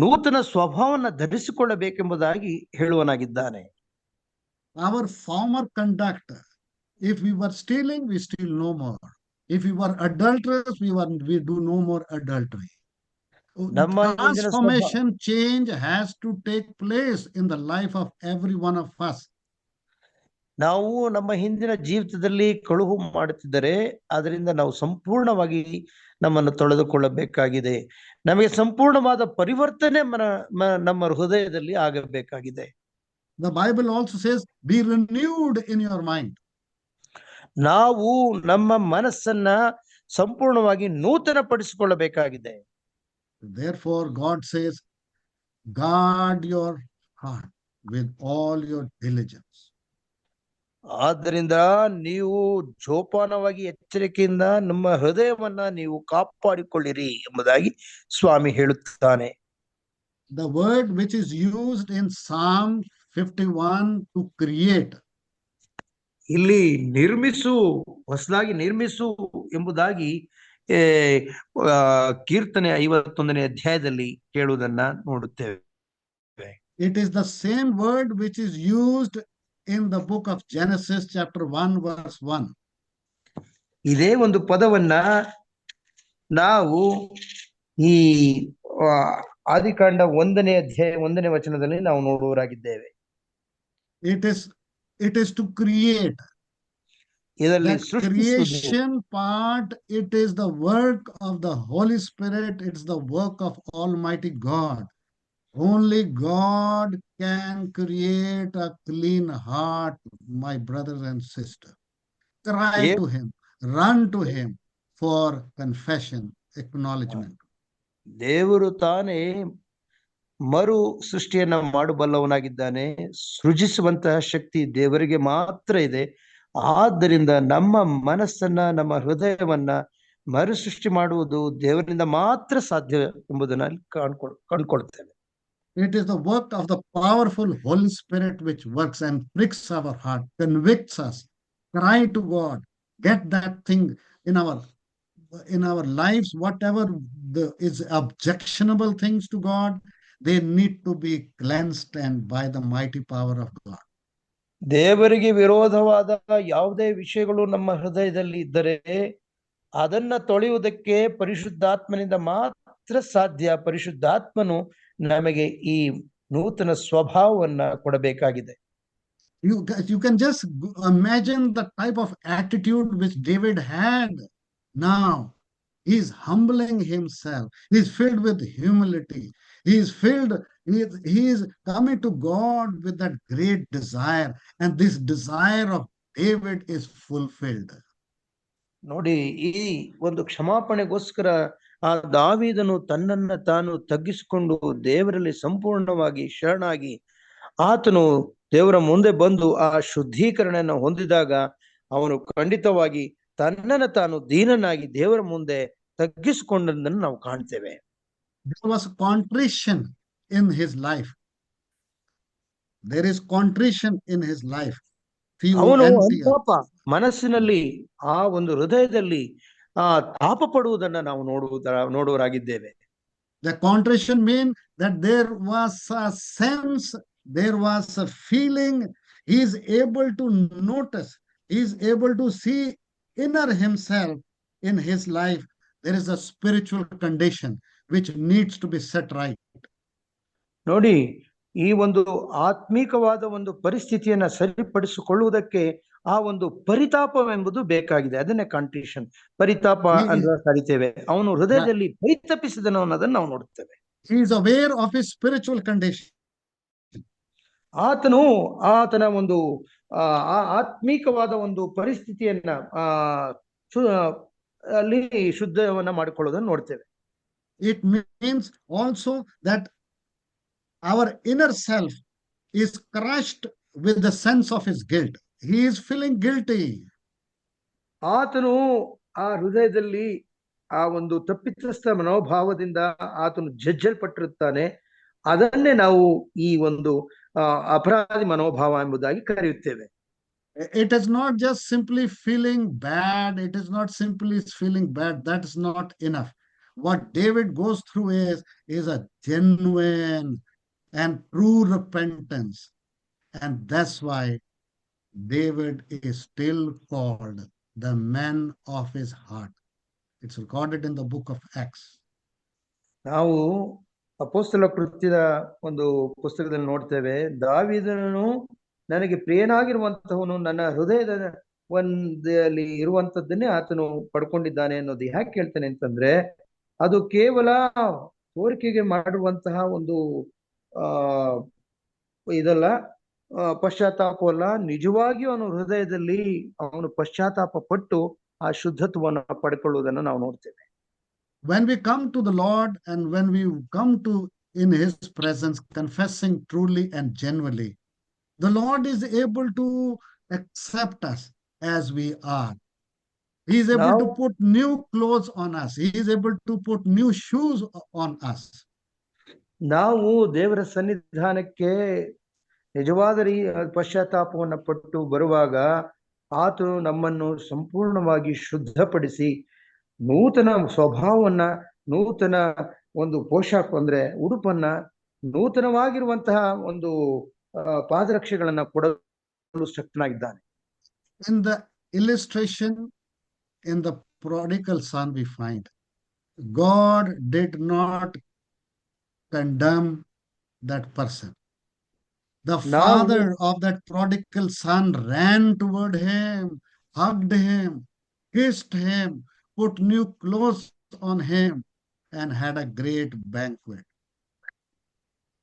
ನೂತನ ಸ್ವಭಾವವನ್ನು ಧರಿಸಿಕೊಳ್ಳಬೇಕೆಂಬುದಾಗಿ ಹೇಳುವನಾಗಿದ್ದಾನೆ. Our former conduct, if we were stealing, we steal no more. If we were adulterers, we do no more adultery. Transformation, change has to take place in the life of every one of us. ನಾವು ನಮ್ಮ ಹಿಂದಿನ ಜೀವಿತದಲ್ಲಿ ಕಳುಹು ಮಾಡುತ್ತಿದ್ದರೆ ಅದರಿಂದ ನಾವು ಸಂಪೂರ್ಣವಾಗಿ ನಮ್ಮನ್ನು ತೊಳೆದುಕೊಳ್ಳಬೇಕಾಗಿದೆ. ನಮಗೆ ಸಂಪೂರ್ಣವಾದ ಪರಿವರ್ತನೆ ನಮ್ಮ ಹೃದಯದಲ್ಲಿ ಆಗಬೇಕಾಗಿದೆ. The Bible also says, be renewed in your mind. ನಾವು ನಮ್ಮ ಮನಸ್ಸನ್ನ ಸಂಪೂರ್ಣವಾಗಿ ನೂತನ ಪಡಿಸಿಕೊಳ್ಳಬೇಕಾಗಿದೆ. Therefore, God says, guard your heart with all your diligence. ಆದ್ದರಿಂದ ನೀವು ಜೋಪಾನವಾಗಿ ಎಚ್ಚರಿಕೆಯಿಂದ ನಮ್ಮ ಹೃದಯವನ್ನ ನೀವು ಕಾಪಾಡಿಕೊಳ್ಳಿರಿ ಎಂಬುದಾಗಿ ಸ್ವಾಮಿ ಹೇಳುತ್ತಾನೆ. The word which is used in Psalm 51 to create. ಇಲ್ಲಿ ನಿರ್ಮಿಸು, ಹೊಸದಾಗಿ ನಿರ್ಮಿಸು ಎಂಬುದಾಗಿ ಕೀರ್ತನೆ 51ನೇ ಅಧ್ಯಾಯದಲ್ಲಿ ಕೇಳುವುದನ್ನ ನೋಡುತ್ತೇವೆ. It is the same word which is used in the book of Genesis chapter 1 verse 1. ಇದೇ ಒಂದು ಪದವನ್ನ ನಾವು ಈ ಆದಿಕಾಂಡ 1ನೇ ಅಧ್ಯಾಯ 1ನೇ ವಚನದಲ್ಲಿ ನಾವು ನೋಡುವರಾಗಿದ್ದೇವೆ. It is to create. ಇದರಲ್ಲಿ The creation part, it is the work of the Holy Spirit. It's the work of Almighty God. Only God can create a clean heart, my brothers and sisters. Cry to Him, run to Him for confession, acknowledgement. ದೇವರು ತಾನೇ ಮರು ಸೃಷ್ಟಿಯನ್ನ ಮಾಡಬಲ್ಲವನಾಗಿದ್ದಾನೆ. ಸೃಜಿಸುವಂತಹ ಶಕ್ತಿ ದೇವರಿಗೆ ಮಾತ್ರ ಇದೆ. ಆದ್ದರಿಂದ ನಮ್ಮ ಮನಸ್ಸನ್ನ, ನಮ್ಮ ಹೃದಯವನ್ನ ಮರು ಸೃಷ್ಟಿ ಮಾಡುವುದು ದೇವರಿಂದ ಮಾತ್ರ ಸಾಧ್ಯ ಎಂಬುದನ್ನ ಕಂಡುಕೊಳ್ತೇವೆ. It is the work of the powerful Holy Spirit which works and pricks our heart, convicts us. Cry to God, get that thing in our lives, whatever is objectionable things to God, they need to be cleansed and by the mighty power of God. ದೇವರಿಗೆ ವಿರೋಧವಾದ ಯಾವುದೇ ವಿಷಯಗಳು ನಮ್ಮ ಹೃದಯದಲ್ಲಿ ಇದ್ದರೆ ಅದನ್ನ ತೊಳೆಯುವುದಕ್ಕೆ ಪರಿಶುದ್ಧಾತ್ಮನಿಂದ ಮಾತ್ರ ಸಾಧ್ಯ. ಪರಿಶುದ್ಧಾತ್ಮನು ನಮಗೆ ಈ ನೂತನ ಸ್ವಭಾವವನ್ನ ಕೊಡಬೇಕಾಗಿದೆ. You can just imagine the type of attitude which David had. Now he's humbling himself. He's filled with humility. He is coming to God with that great desire, and this desire of David is fulfilled. ನೋಡಿ, ಈ ಒಂದು ಕ್ಷಮಾಪಣೆಗೋಸ್ಕರ ಆ ದಾವೀದನು ತನ್ನನ್ನ ತಾನು ತಗ್ಗಿಸಿಕೊಂಡು ದೇವರಲ್ಲಿ ಸಂಪೂರ್ಣವಾಗಿ ಶರಣಾಗಿ ಆತನು ದೇವರ ಮುಂದೆ ಬಂದು ಆ ಶುದ್ಧೀಕರಣನ ಹೊಂದಿದಾಗ ಅವನು ಖಂಡಿತವಾಗಿ ತನ್ನನ್ನು ತಾನು ದೀನನಾಗಿ ದೇವರ ಮುಂದೆ ತಗ್ಗಿಸಿಕೊಂಡದ್ದನ್ನು ನಾವು ಕಾಣ್ತೇವೆ. There was contrition in his life. There is contrition in his life. ಅವನು ಅನುತಾಪ, ಮನಸ್ಸಿನಲ್ಲಿ ಆ ಒಂದು ಹೃದಯದಲ್ಲಿ ತಾಪ ಪಡುವುದನ್ನ ನಾವು ನೋಡುವರಾಗಿದ್ದೇವೆ. The contrition means that there was a sense, there was a feeling. He is able to notice, he is able to see inner himself in his life. There is a spiritual condition which needs to be set right. ನೋಡಿ, ಈ ಒಂದು ಆತ್ಮಿಕವಾದ ಒಂದು ಪರಿಸ್ಥಿತಿಯನ್ನ ಸರಿಪಡಿಸಿಕೊಳ್ಳುವುದಕ್ಕೆ ಆ ಒಂದು ಪರಿತಾಪವೆಂಬುದು ಬೇಕಾಗಿದೆ. ಅದನ್ನೇ ಕಾಂಟ್ರಿಷನ್, ಪರಿತಾಪ ಅಂತ ಕರಿತೇವೆ. ಅವನು ಹೃದಯದಲ್ಲಿ ಪರಿತಪಿಸಿದನು ಅನ್ನೋದನ್ನ ನಾವು ನೋಡುತ್ತೇವೆ. He is aware of his spiritual condition. ಆತನು ಆತನ ಒಂದು ಆತ್ಮಿಕವಾದ ಒಂದು ಪರಿಸ್ಥಿತಿಯನ್ನ ಅಲ್ಲಿ ಶುದ್ಧವನ್ನ ಮಾಡಿಕೊಳ್ಳೋದನ್ನ ನೋಡ್ತೇವೆ. It means also that our inner self is crushed with the sense of his guilt. He is feeling guilty. ಆತನು ಆ ಹೃದಯದಲ್ಲಿ ಆ ಒಂದು ತಪ್ಪಿತಸ್ಥ ಮನೋಭಾವದಿಂದ ಆತನು ಜಜ್ಜಲ್ಪಟ್ಟಿರುತ್ತಾನೆ. ಅದನ್ನೇ ನಾವು ಈ ಒಂದು ಅಪರಾಧಿ ಮನೋಭಾವ ಎಂಬುದಾಗಿ ಕರೆಯುತ್ತೇವೆ. It is not just simply feeling bad. It is not simply feeling bad. That is not enough. What David goes through is a genuine and true repentance. And that's why David is still called the man of his heart. It's recorded in the book of Acts. ನಾವು ಅಪೊಸ್ತಲ ಕೃತ್ಯದ ಒಂದು ಪುಸ್ತಕದಲ್ಲಿ ನೋಡ್ತೇವೆ, ದಾವೀದನು ನನಗೆ ಪ್ರಿಯನಾಗಿರುವಂತಹವನು, ನನ್ನ ಹೃದಯದ ಒಂದಲ್ಲಿ ಇರುವಂತದ್ದನ್ನೇ ಆತನು ಪಡ್ಕೊಂಡಿದ್ದಾನೆ ಅನ್ನೋದು ಯಾಕೆ ಹೇಳ್ತಾನೆ ಅಂತಂದ್ರೆ, ಅದು ಕೇವಲ ತೋರಿಕೆಗೆ ಮಾಡಿರುವಂತಹ ಒಂದು ಇದಲ್ಲ, ಪಶ್ಚಾತ್ತಾಪವಲ್ಲ. ನಿಜವಾಗಿಯೂ ಅವನು ಹೃದಯದಲ್ಲಿ ಅವನು ಪಶ್ಚಾತ್ತಾಪ ಪಟ್ಟು ಆ ಶುದ್ಧತ್ವವನ್ನು ಪಡ್ಕೊಳ್ಳುವುದನ್ನು ನಾವು ನೋಡ್ತೇವೆ. When we come to the Lord and when we come to in his presence, confessing truly and genuinely, the Lord is able to accept us as we are. He is able to put new clothes on us. He is able to put new shoes on us. ನಾವು ದೇವರ ಸನ್ನಿಧಾನಕ್ಕೆ ನಿಜವಾದ ಪಶ್ಚಾತ್ತಾಪವನ್ನು ಪಟ್ಟು ಬರುವಾಗ ಆತನು ನಮ್ಮನ್ನು ಸಂಪೂರ್ಣವಾಗಿ ಶುದ್ಧಪಡಿಸಿ ನೂತನ ಸ್ವಭಾವವನ್ನ, ನೂತನ ಒಂದು ಪೋಷಾಕ ಅಂದ್ರೆ ಉಡುಪನ್ನ, ನೂತನವಾಗಿರುವಂತಹ ಒಂದು ಪಾದರಕ್ಷೆಗಳನ್ನ ಕೊಡಲು ಶಕ್ತನಾಗಿದ್ದಾನೆ. In the illustration in the prodigal son, we find God did not condemn that person. The father of that prodigal son ran toward him, hugged him, kissed him, put new clothes on him, and had a great banquet.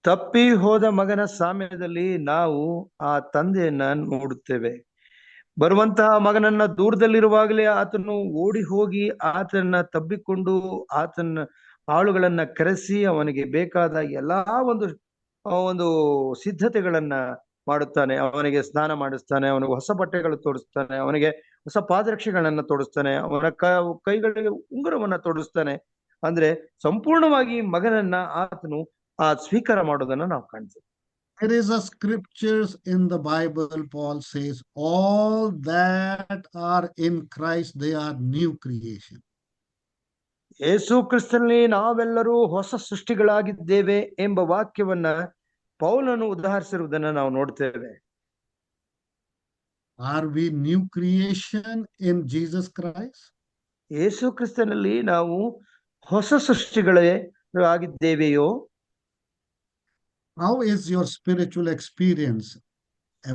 ತಪ್ಪಿ ಹೋದ ಮಗನ ಸಾಮ್ಯದಲ್ಲಿ ನಾವು ಆ ತಂದೆಯನ್ನ ನೋಡುತ್ತೇವೆ. ಬರುವಂತಹ ಮಗನನ್ನ ದೂರದಲ್ಲಿರುವಾಗಲೇ ಆತನು ಓಡಿ ಹೋಗಿ ಆತನ ತಬ್ಬಿಕೊಂಡು ಆತನ ಆಳುಗಳನ್ನ ಕರೆಸಿ ಅವನಿಗೆ ಬೇಕಾದ ಎಲ್ಲಾ ಒಂದು ಸಿದ್ಧತೆಗಳನ್ನ ಮಾಡುತ್ತಾನೆ. ಅವನಿಗೆ ಸ್ನಾನ ಮಾಡಿಸ್ತಾನೆ, ಅವನಿಗೆ ಹೊಸ ಬಟ್ಟೆಗಳು ತೋರಿಸ್ತಾನೆ, ಅವನಿಗೆ ಹೊಸ ಪಾದರಕ್ಷೆಗಳನ್ನ ತೋರಿಸ್ತಾನೆ, ಅವನ ಕೈಗಳಿಗೆ ಉಂಗುರವನ್ನ ತೋರಿಸ್ತಾನೆ. ಅಂದ್ರೆ ಸಂಪೂರ್ಣವಾಗಿ ಮಗನನ್ನ ಆತನು ಸ್ವೀಕಾರ ಮಾಡೋದನ್ನ ನಾವು ಕಾಣ್ತೇವೆ. There is a scriptures in the Bible. Paul says, all that are in Christ, they are new creation. ಯೇಸು ಕ್ರಿಸ್ತನಲ್ಲಿ ನಾವೆಲ್ಲರೂ ಹೊಸ ಸೃಷ್ಟಿಗಳಾಗಿದ್ದೇವೆ ಎಂಬ ವಾಕ್ಯವನ್ನ ಪೌಲನು ಉದಾಹರಿಸಿರುವುದನ್ನ ನಾವು ನೋಡ್ತೇವೆ. Are we new creation in Jesus Christ? ಯೇಸು ಕ್ರಿಸ್ತನಲ್ಲಿ ನಾವು ಹೊಸ ಸೃಷ್ಟಿಗಳೇ ಆಗಿದ್ದೇವೆಯೋ? How is your spiritual experience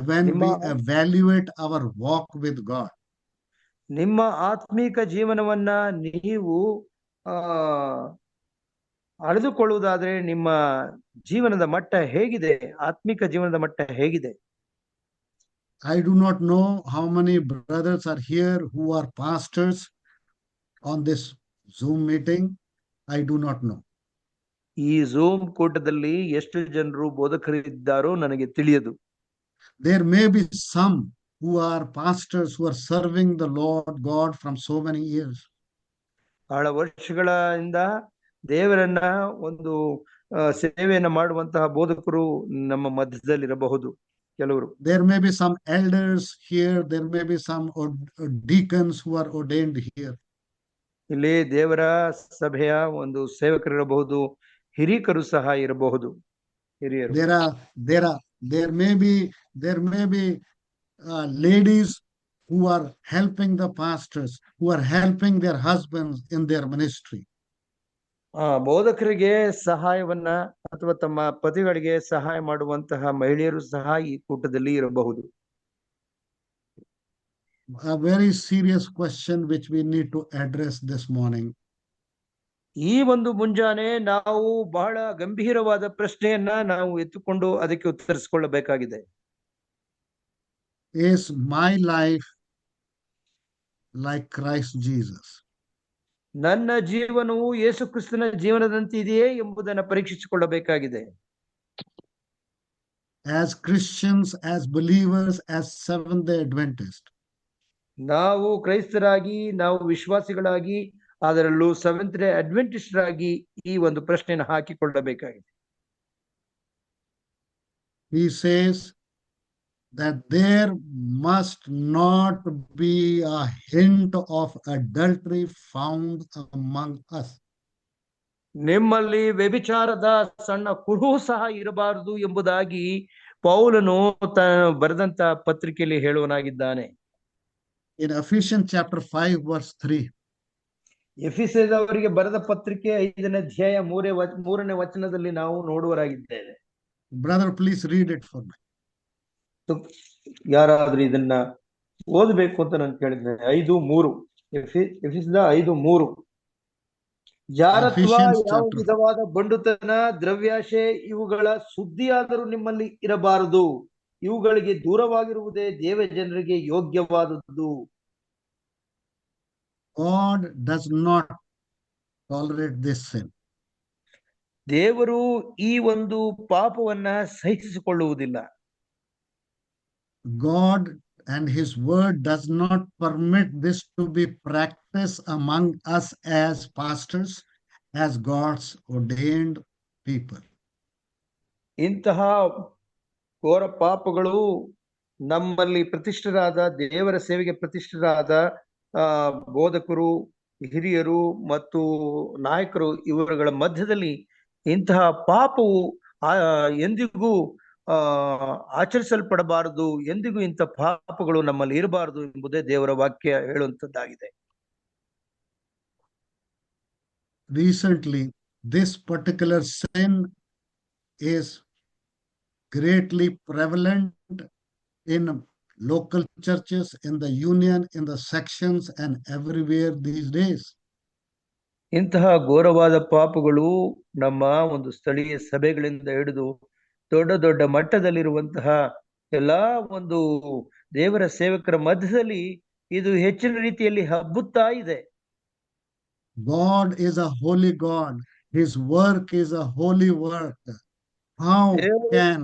when we evaluate our walk with God? ನಿಮ್ಮ ಆತ್ಮೀಕ ಜೀವನವನ್ನ ನೀವು ಅಳೆದುಕೊಳ್ಳುವುದಾದ್ರೆ ನಿಮ್ಮ ಜೀವನದ ಮಟ್ಟ ಹೇಗಿದೆ? ಆತ್ಮಿಕ ಜೀವನದ ಮಟ್ಟ ಹೇಗಿದೆ? I do not know how many brothers are here who are pastors on this Zoom meeting. I do not know. ಈ ಝೂಮ್ ಕೂಟದಲ್ಲಿ ಎಷ್ಟು ಜನರು ಬೋಧಕರಿದ್ದಾರೋ ನನಗೆ ತಿಳಿಯದು. There may be some who are pastors who are serving the Lord God from so many years. ಬಹಳ ವರ್ಷಗಳಿಂದ ದೇವರನ್ನ ಒಂದು ಸೇವೆಯನ್ನ ಮಾಡುವಂತಹ ಬೋಧಕರು ನಮ್ಮ ಮಧ್ಯದಲ್ಲಿರಬಹುದು ಕೆಲವರು. There may be some elders here, there may be some deacons who are ordained here. ಇಲ್ಲಿ ದೇವರ ಸಭೆಯ ಒಂದು ಸೇವಕರಿರಬಹುದು, ಹಿರಿಕರು ಸಹ ಇರಬಹುದು, ಹಿರಿಯರು. There may be ladies who are helping the pastors, who are helping their husbands in their ministry. ಬೋಧಕರಿಗೆ ಸಹಾಯವನ್ನ ಅಥವಾ ತಮ್ಮ ಪತಿಗಳಿಗೆ ಸಹಾಯ ಮಾಡುವಂತಹ ಮಹಿಳೆಯರು ಸಹ ಈ ಕೂಟದಲ್ಲಿ ಇರಬಹುದು. A very serious question which we need to address this morning. ಈ ಒಂದು ಮುಂಜಾನೆ ನಾವು ಬಹಳ ಗಂಭೀರವಾದ ಪ್ರಶ್ನೆಯನ್ನ ನಾವು ಎತ್ತುಕೊಂಡು ಅದಕ್ಕೆ ಉತ್ತರಿಸಿಕೊಳ್ಳಬೇಕಾಗಿದೆ. Is my life like Christ Jesus? ನನ್ನ ಜೀವನವು ಯೇಸು ಕ್ರಿಸ್ತನ ಜೀವನದಂತೆ ಇದೆಯೇ ಎಂಬುದನ್ನು ಪರೀಕ್ಷಿಸಿಕೊಳ್ಳಬೇಕಾಗಿದೆ. As Christians, as believers, as Seventh-day Adventists, ನಾವು ಕ್ರೈಸ್ತರಾಗಿ, ನಾವು ವಿಶ್ವಾಸಿಗಳಾಗಿ, ಅದರಲ್ಲೂ ಸೆವೆಂತ್ ಡೇ ಅಡ್ವೆಂಟಿಸ್ಟ್ ಆಗಿ ಈ ಒಂದು ಪ್ರಶ್ನೆಯನ್ನು ಹಾಕಿಕೊಳ್ಳಬೇಕಾಗಿದೆ. He says that there must not be a hint of adultery found among us. ನಿಮ್ಮಲ್ಲಿ ವ್ಯಭಿಚಾರದ ಸಣ್ಣ ಕುರುಹು ಸಹ ಇರಬಾರದು ಎಂಬುದಾಗಿ ಪೌಲನು ಬರೆದಂತ ಪತ್ರಿಕೆಯಲ್ಲಿ ಹೇಳುವನಾಗಿದ್ದಾನೆ. In Ephesians chapter 5 verse 3. ಎಫೆಸದವರಿಗೆ ಬರೆದ ಪತ್ರಿಕೆ 5ನೇ ಅಧ್ಯಾಯ 3ನೇ ವಚನದಲ್ಲಿ ನಾವು ನೋಡುವರಾಗಿದ್ದೇವೆ. Brother, please read it for me. ಯಾರಾದ್ರೂ ಇದನ್ನ ಓದಬೇಕು ಅಂತ ನಾನು ಕೇಳಿದ್ದೆ. 5:3 ಎಫೆಸದ 5:3. ಜಾರತ್ವ, ಯಾವ ವಿಧವಾದ ಬಂಡುತನ, ದ್ರವ್ಯಾಶೆ ಇವುಗಳ ಸುದ್ದಿಯಾದರೂ ನಿಮ್ಮಲ್ಲಿ ಇರಬಾರದು. ಇವುಗಳಿಗೆ ದೂರವಾಗಿರುವುದೇ ದೇವ ಜನರಿಗೆ ಯೋಗ್ಯವಾದದ್ದು. God does not tolerate this sin. ದೇವರು ಈ ಒಂದು ಪಾಪವನ್ನ ಸಹಿಸಿಕೊಳ್ಳುವುದಿಲ್ಲ. God and his word does not permit this to be practiced among us as pastors, as God's ordained people. ಇಂತಹ ಘೋರ ಪಾಪಗಳು ನಮ್ಮಲ್ಲಿ ಪ್ರತಿಷ್ಠರಾದ, ದೇವರ ಸೇವೆಗೆ ಪ್ರತಿಷ್ಠರಾದ ಬೋಧಕರು, ಹಿರಿಯರು ಮತ್ತು ನಾಯಕರು ಇವರುಗಳ ಮಧ್ಯದಲ್ಲಿ ಇಂತಹ ಪಾಪವು ಎಂದಿಗೂ ಆಚರಿಸಲ್ಪಡಬಾರದು, ಎಂದಿಗೂ ಇಂಥ ಪಾಪಗಳು ನಮ್ಮಲ್ಲಿ ಇರಬಾರದು ಎಂಬುದೇ ದೇವರ ವಾಕ್ಯ ಹೇಳುವಂತದ್ದಾಗಿದೆ. Recently, this particular sin is greatly prevalent in local churches, in the union, in the sections, and everywhere these days. ಇಂತಹ ಘೋರವಾದ ಪಾಪಗಳು ನಮ್ಮ ಒಂದು ಸ್ಥಳೀಯ ಸಭೆಗಳಿಂದ ಹಿಡಿದು ದೊಡ್ಡ ದೊಡ್ಡ ಮಟ್ಟದಲ್ಲಿರುವಂತಹ ಎಲ್ಲಾ ಒಂದು ದೇವರ ಸೇವಕರ ಮಧ್ಯದಲ್ಲಿ ಇದು ಹೆಚ್ಚಿನ ರೀತಿಯಲ್ಲಿ ಹಬ್ಬುತ್ತಾ ಇದೆ. God is a holy God. His work is a holy work. How can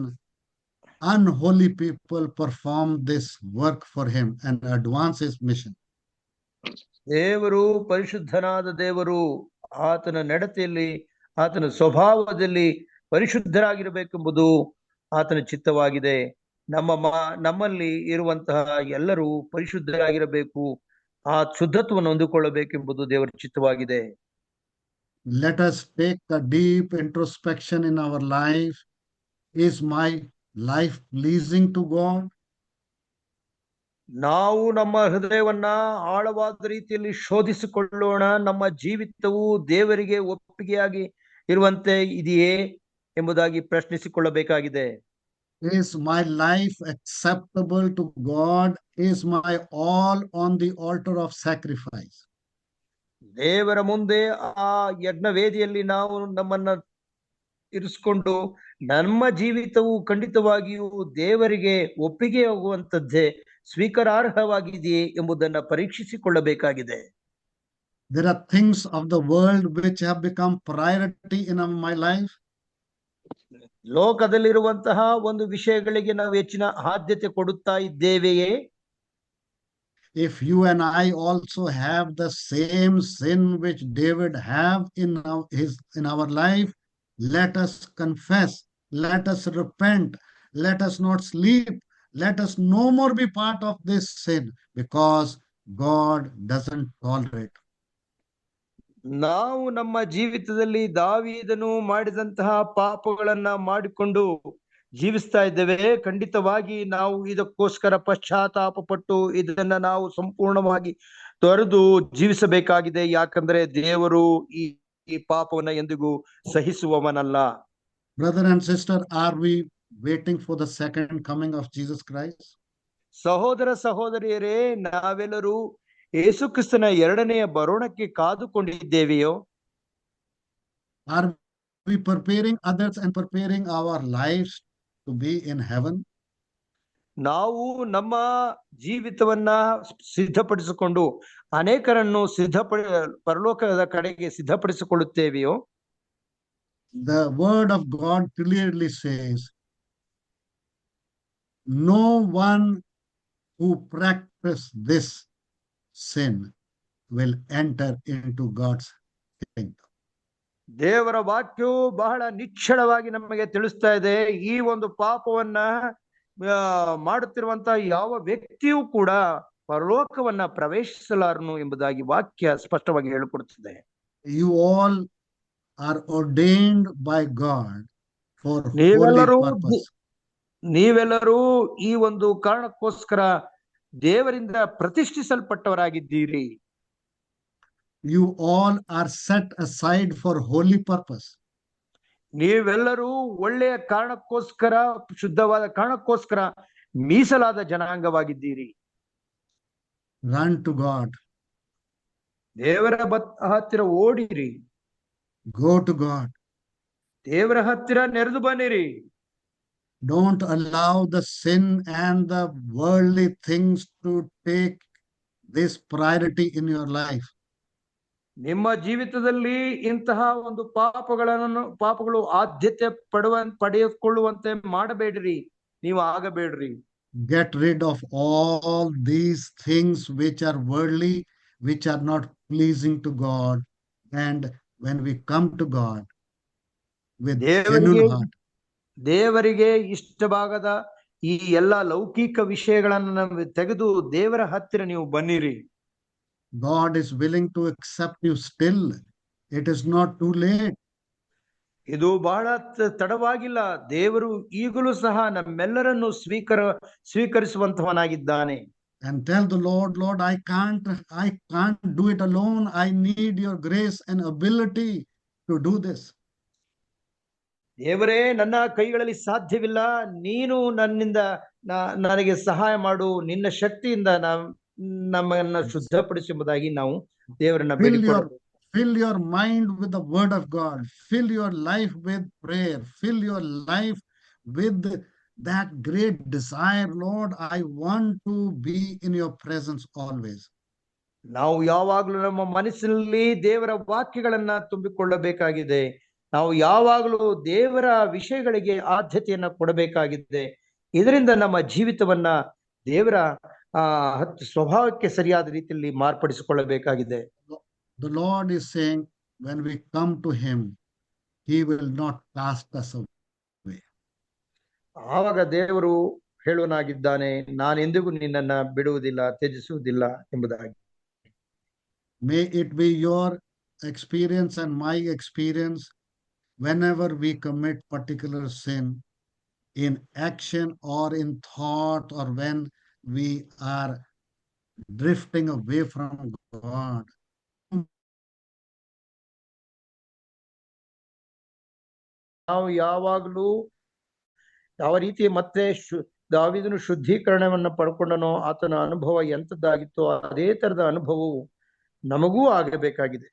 unholy people perform this work for him and advance his mission? ದೇವರು ಪರಿಶುದ್ಧನಾದ ದೇವರು. ಆತನ ನಡತೆಯಲ್ಲಿ, ಆತನ ಸ್ವಭಾವದಲ್ಲಿ ಪರಿಶುದ್ಧರಾಗಿರಬೇಕೆಂಬುದು ಆತನ ಚಿತ್ತವಾಗಿದೆ. ನಮ್ಮಲ್ಲಿ ಇರುವಂತಹ ಎಲ್ಲರೂ ಪರಿಶುದ್ಧರಾಗಿರಬೇಕು, ಆ ಶುದ್ಧತ್ವವನ್ನು ಹೊಂದಿಕೊಳ್ಳಬೇಕೆಂಬುದು ದೇವರ ಚಿತ್ತವಾಗಿದೆ. Let us take a deep introspection in our life. Is my life pleasing to God? ನಾವು ನಮ್ಮ ಹೃದಯವನ್ನ ಆಳವಾದ ರೀತಿಯಲ್ಲಿ ಶೋಧಿಸಿಕೊಳ್ಳೋಣ. ನಮ್ಮ ಜೀವಿತವು ದೇವರಿಗೆ ಒಪ್ಪಿಗೆಯಾಗಿ ಇರುವಂತೆ ಇದೆಯೇ ಎಂಬುದಾಗಿ ಪ್ರಶ್ನಿಸಿಕೊಳ್ಳಬೇಕಾಗಿದೆ. Is my life acceptable to God? Is my all on the altar of sacrifice? ದೇವರ ಮುಂದೆ ಆ ಯಜ್ಞ ವೇದಿಯಲ್ಲಿ ನಾವು ನಮ್ಮನ್ನ ಇರಿಸಿಕೊಂಡು ನಮ್ಮ ಜೀವಿತವು ಖಂಡಿತವಾಗಿಯೂ ದೇವರಿಗೆ ಒಪ್ಪಿಗೆ ಹೋಗುವಂತದ್ದೇ, ಸ್ವೀಕಾರಾರ್ಹವಾಗಿದೆಯೇ ಎಂಬುದನ್ನು ಪರೀಕ್ಷಿಸಿಕೊಳ್ಳಬೇಕಾಗಿದೆ. There are things of the world which have become priority in my life. ಲೋಕದಲ್ಲಿರುವಂತಹ ಒಂದು ವಿಷಯಗಳಿಗೆ ನಾವು ಹೆಚ್ಚಿನ ಆದ್ಯತೆ ಕೊಡುತ್ತಾ ಇದ್ದೇವೆಯೇ? If you and I also have the same sin which David have in our life, let us confess, let us repent, let us not sleep, let us no more be part of this sin, because God doesn't tolerate. ನಾವು ನಮ್ಮ ಜೀವಿತದಲ್ಲಿ ದಾವೀದನು ಮಾಡಿದಂತಹ ಪಾಪಗಳನ್ನ ಮಾಡಿಕೊಂಡು ಜೀವಿಸ್ತಾ ಇದ್ದೇವೆ. ಖಂಡಿತವಾಗಿ ನಾವು ಇದಕ್ಕೋಸ್ಕರ ಪಶ್ಚಾತ್ತಾಪ ಪಟ್ಟು ಇದನ್ನ ನಾವು ಸಂಪೂರ್ಣವಾಗಿ ತೊರೆದು ಜೀವಿಸಬೇಕಾಗಿದೆ. ಯಾಕಂದ್ರೆ ದೇವರು ಈ ಪಾಪವನ್ನ ಎಂದಿಗೂ ಸಹಿಸುವವನಲ್ಲ. Brother and sister, are we waiting for the second coming of Jesus Christ? ಸಹೋದರ ಸಹೋದರಿಯರೇ, ನಾವೆಲ್ಲರೂ ಯೇಸು ಕ್ರಿಸ್ತನ ಎರಡನೆಯ ಬರೋಣಕ್ಕೆ ಕಾದುಕೊಂಡಿದ್ದೇವೆಯೋ? Are we preparing others and preparing our lives to be in heaven? ನಾವು ನಮ್ಮ ಜೀವಿತವನ್ನ ಸಿದ್ಧಪಡಿಸಿಕೊಂಡು ಅನೇಕರನ್ನು ಪರಲೋಕದ ಕಡೆಗೆ ಸಿದ್ಧಪಡಿಸಿಕೊಳ್ಳುತ್ತೇವೆಯೋ? The word of God clearly says, no one who practices this sin will enter into God's kingdom. ದೇವರ ವಾಕ್ಯವು ಬಹಳ ನಿಶ್ಚಳವಾಗಿ ನಮಗೆ ತಿಳಿಸ್ತಾ ಇದೆ, ಈ ಒಂದು ಪಾಪವನ್ನ ಮಾಡುತ್ತಿರುವಂತಹ ಯಾವ ವ್ಯಕ್ತಿಯೂ ಕೂಡ ಪರಲೋಕವನ್ನ ಪ್ರವೇಶಿಸಲಾರನು ಎಂಬುದಾಗಿ ವಾಕ್ಯ ಸ್ಪಷ್ಟವಾಗಿ ಹೇಳಿಕೊಡುತ್ತದೆ. You all are ordained by God for holy purpose. ನೀವೆಲ್ಲರೂ ಈ ಒಂದು ಕಾರಣಕ್ಕೋಸ್ಕರ ದೇವರಿಂದ ಪ್ರತಿಷ್ಠಿಸಲ್ಪಟ್ಟವರಾಗಿದ್ದೀರಿ. You all are set aside for holy purpose. ನೀವೆಲ್ಲರೂ ಒಳ್ಳೆಯ ಕಾರಣಕ್ಕೋಸ್ಕರ, ಶುದ್ಧವಾದ ಕಾರಣಕ್ಕೋಸ್ಕರ ಮೀಸಲಾದ ಜನಾಂಗವಾಗಿದ್ದೀರಿ. Run to God. ದೇವರ ಹತ್ತಿರ ಓಡಿರಿ. Go to God. ದೇವರ ಹತ್ತಿರ ನೆರೆದು ಬನ್ನಿರಿ. Don't allow the sin and the worldly things to take this priority in your life. ನಿಮ್ಮ ಜೀವಿತದಲ್ಲಿ ಇಂತಹ ಒಂದು ಪಾಪಗಳು ಆದ್ಯತೆ ಪಡೆದುಕೊಳ್ಳುವಂತೆ ಮಾಡಬೇಡ್ರಿ, ನೀವು ಆಗಬೇಡ್ರಿ. Get rid of all these things which are worldly, which are not pleasing to God. And when we come to God with genuine heart, ದೇವರಿಗೆ ಇಷ್ಟವಾಗದ ಈ ಎಲ್ಲ ಲೌಕಿಕ ವಿಷಯಗಳನ್ನು ತೆಗೆದು ದೇವರ ಹತ್ತಿರ ನೀವು ಬನ್ನಿರಿ. God is willing to accept you still. It is not too late. ಇದು ಬಹಳ ತಡವಾಗಿಲ್ಲ. ದೇವರು ಈಗಲೂ ಸಹ ನಮ್ಮೆಲ್ಲರನ್ನು ಸ್ವೀಕರಿಸುವಂತವನಾಗಿದ್ದಾನೆ. And tell the Lord, Lord, I can't do it alone. I need your grace and ability to do this. ದೇವರೇ, ನನ್ನ ಕೈಗಳಲ್ಲಿ ಸಾಧ್ಯವಿಲ್ಲ, ನೀನು ನನ್ನಿಂದ ನನಗೆ ಸಹಾಯ ಮಾಡು, ನಿನ್ನ ಶಕ್ತಿಯಿಂದ ನಮ್ಮನ್ನ ಶುದ್ಧಪಡಿಸುವುದಾಗಿ ನಾವು ದೇವರನ್ನ ಬೇಡಿಕೊಳ್ಳಬೇಕು. Fill your mind with the word of God. Fill your life with prayer. Fill your life with that great desire, Lord, I want to be in your presence always. ನಾವು ಯಾವಾಗಲೂ ನಮ್ಮ ಮನಸ್ಸಿನಲ್ಲಿ ದೇವರ ವಾಕ್ಯಗಳನ್ನ ತುಂಬಿಕೊಳ್ಳಬೇಕಾಗಿದೆ. ನಾವು ಯಾವಾಗಲೂ ದೇವರ ವಿಷಯಗಳಿಗೆ ಆದ್ಯತೆಯನ್ನ ಕೊಡಬೇಕಾಗಿದೆ. ಇದರಿಂದ ನಮ್ಮ ಜೀವಿತವನ್ನ ದೇವರ ಸ್ವಭಾವಕ್ಕೆ ಸರಿಯಾದ ರೀತಿಯಲ್ಲಿ ಮಾರ್ಪಡಿಸಿಕೊಳ್ಳಬೇಕಾಗಿದೆ. The Lord is saying, when we come to him, he will not cast us away. ಆವಾಗ ದೇವರು ಹೇಳುವನಾಗಿದ್ದಾನೆ, ನಾನೆಂದಿಗೂ ನಿನ್ನನ್ನ ಬಿಡುವುದಿಲ್ಲ, ತ್ಯಜಿಸುವುದಿಲ್ಲ ಎಂಬುದಾಗಿ. May it be your experience and my experience, whenever we commit particular sin in action or in thought, or when we are drifting away from God, ನಾವು ಯಾವಾಗಲೂ ಯಾವ ರೀತಿ ಮತ್ತೆ ದಾವೀದನು ಶುದ್ಧೀಕರಣವನ್ನ ಪಡ್ಕೊಂಡನೋ, ಆತನ ಅನುಭವ ಎಂತದ್ದಾಗಿತ್ತೋ ಅದೇ ತರದ ಅನುಭವವು ನಮಗೂ ಆಗಬೇಕಾಗಿದೆ.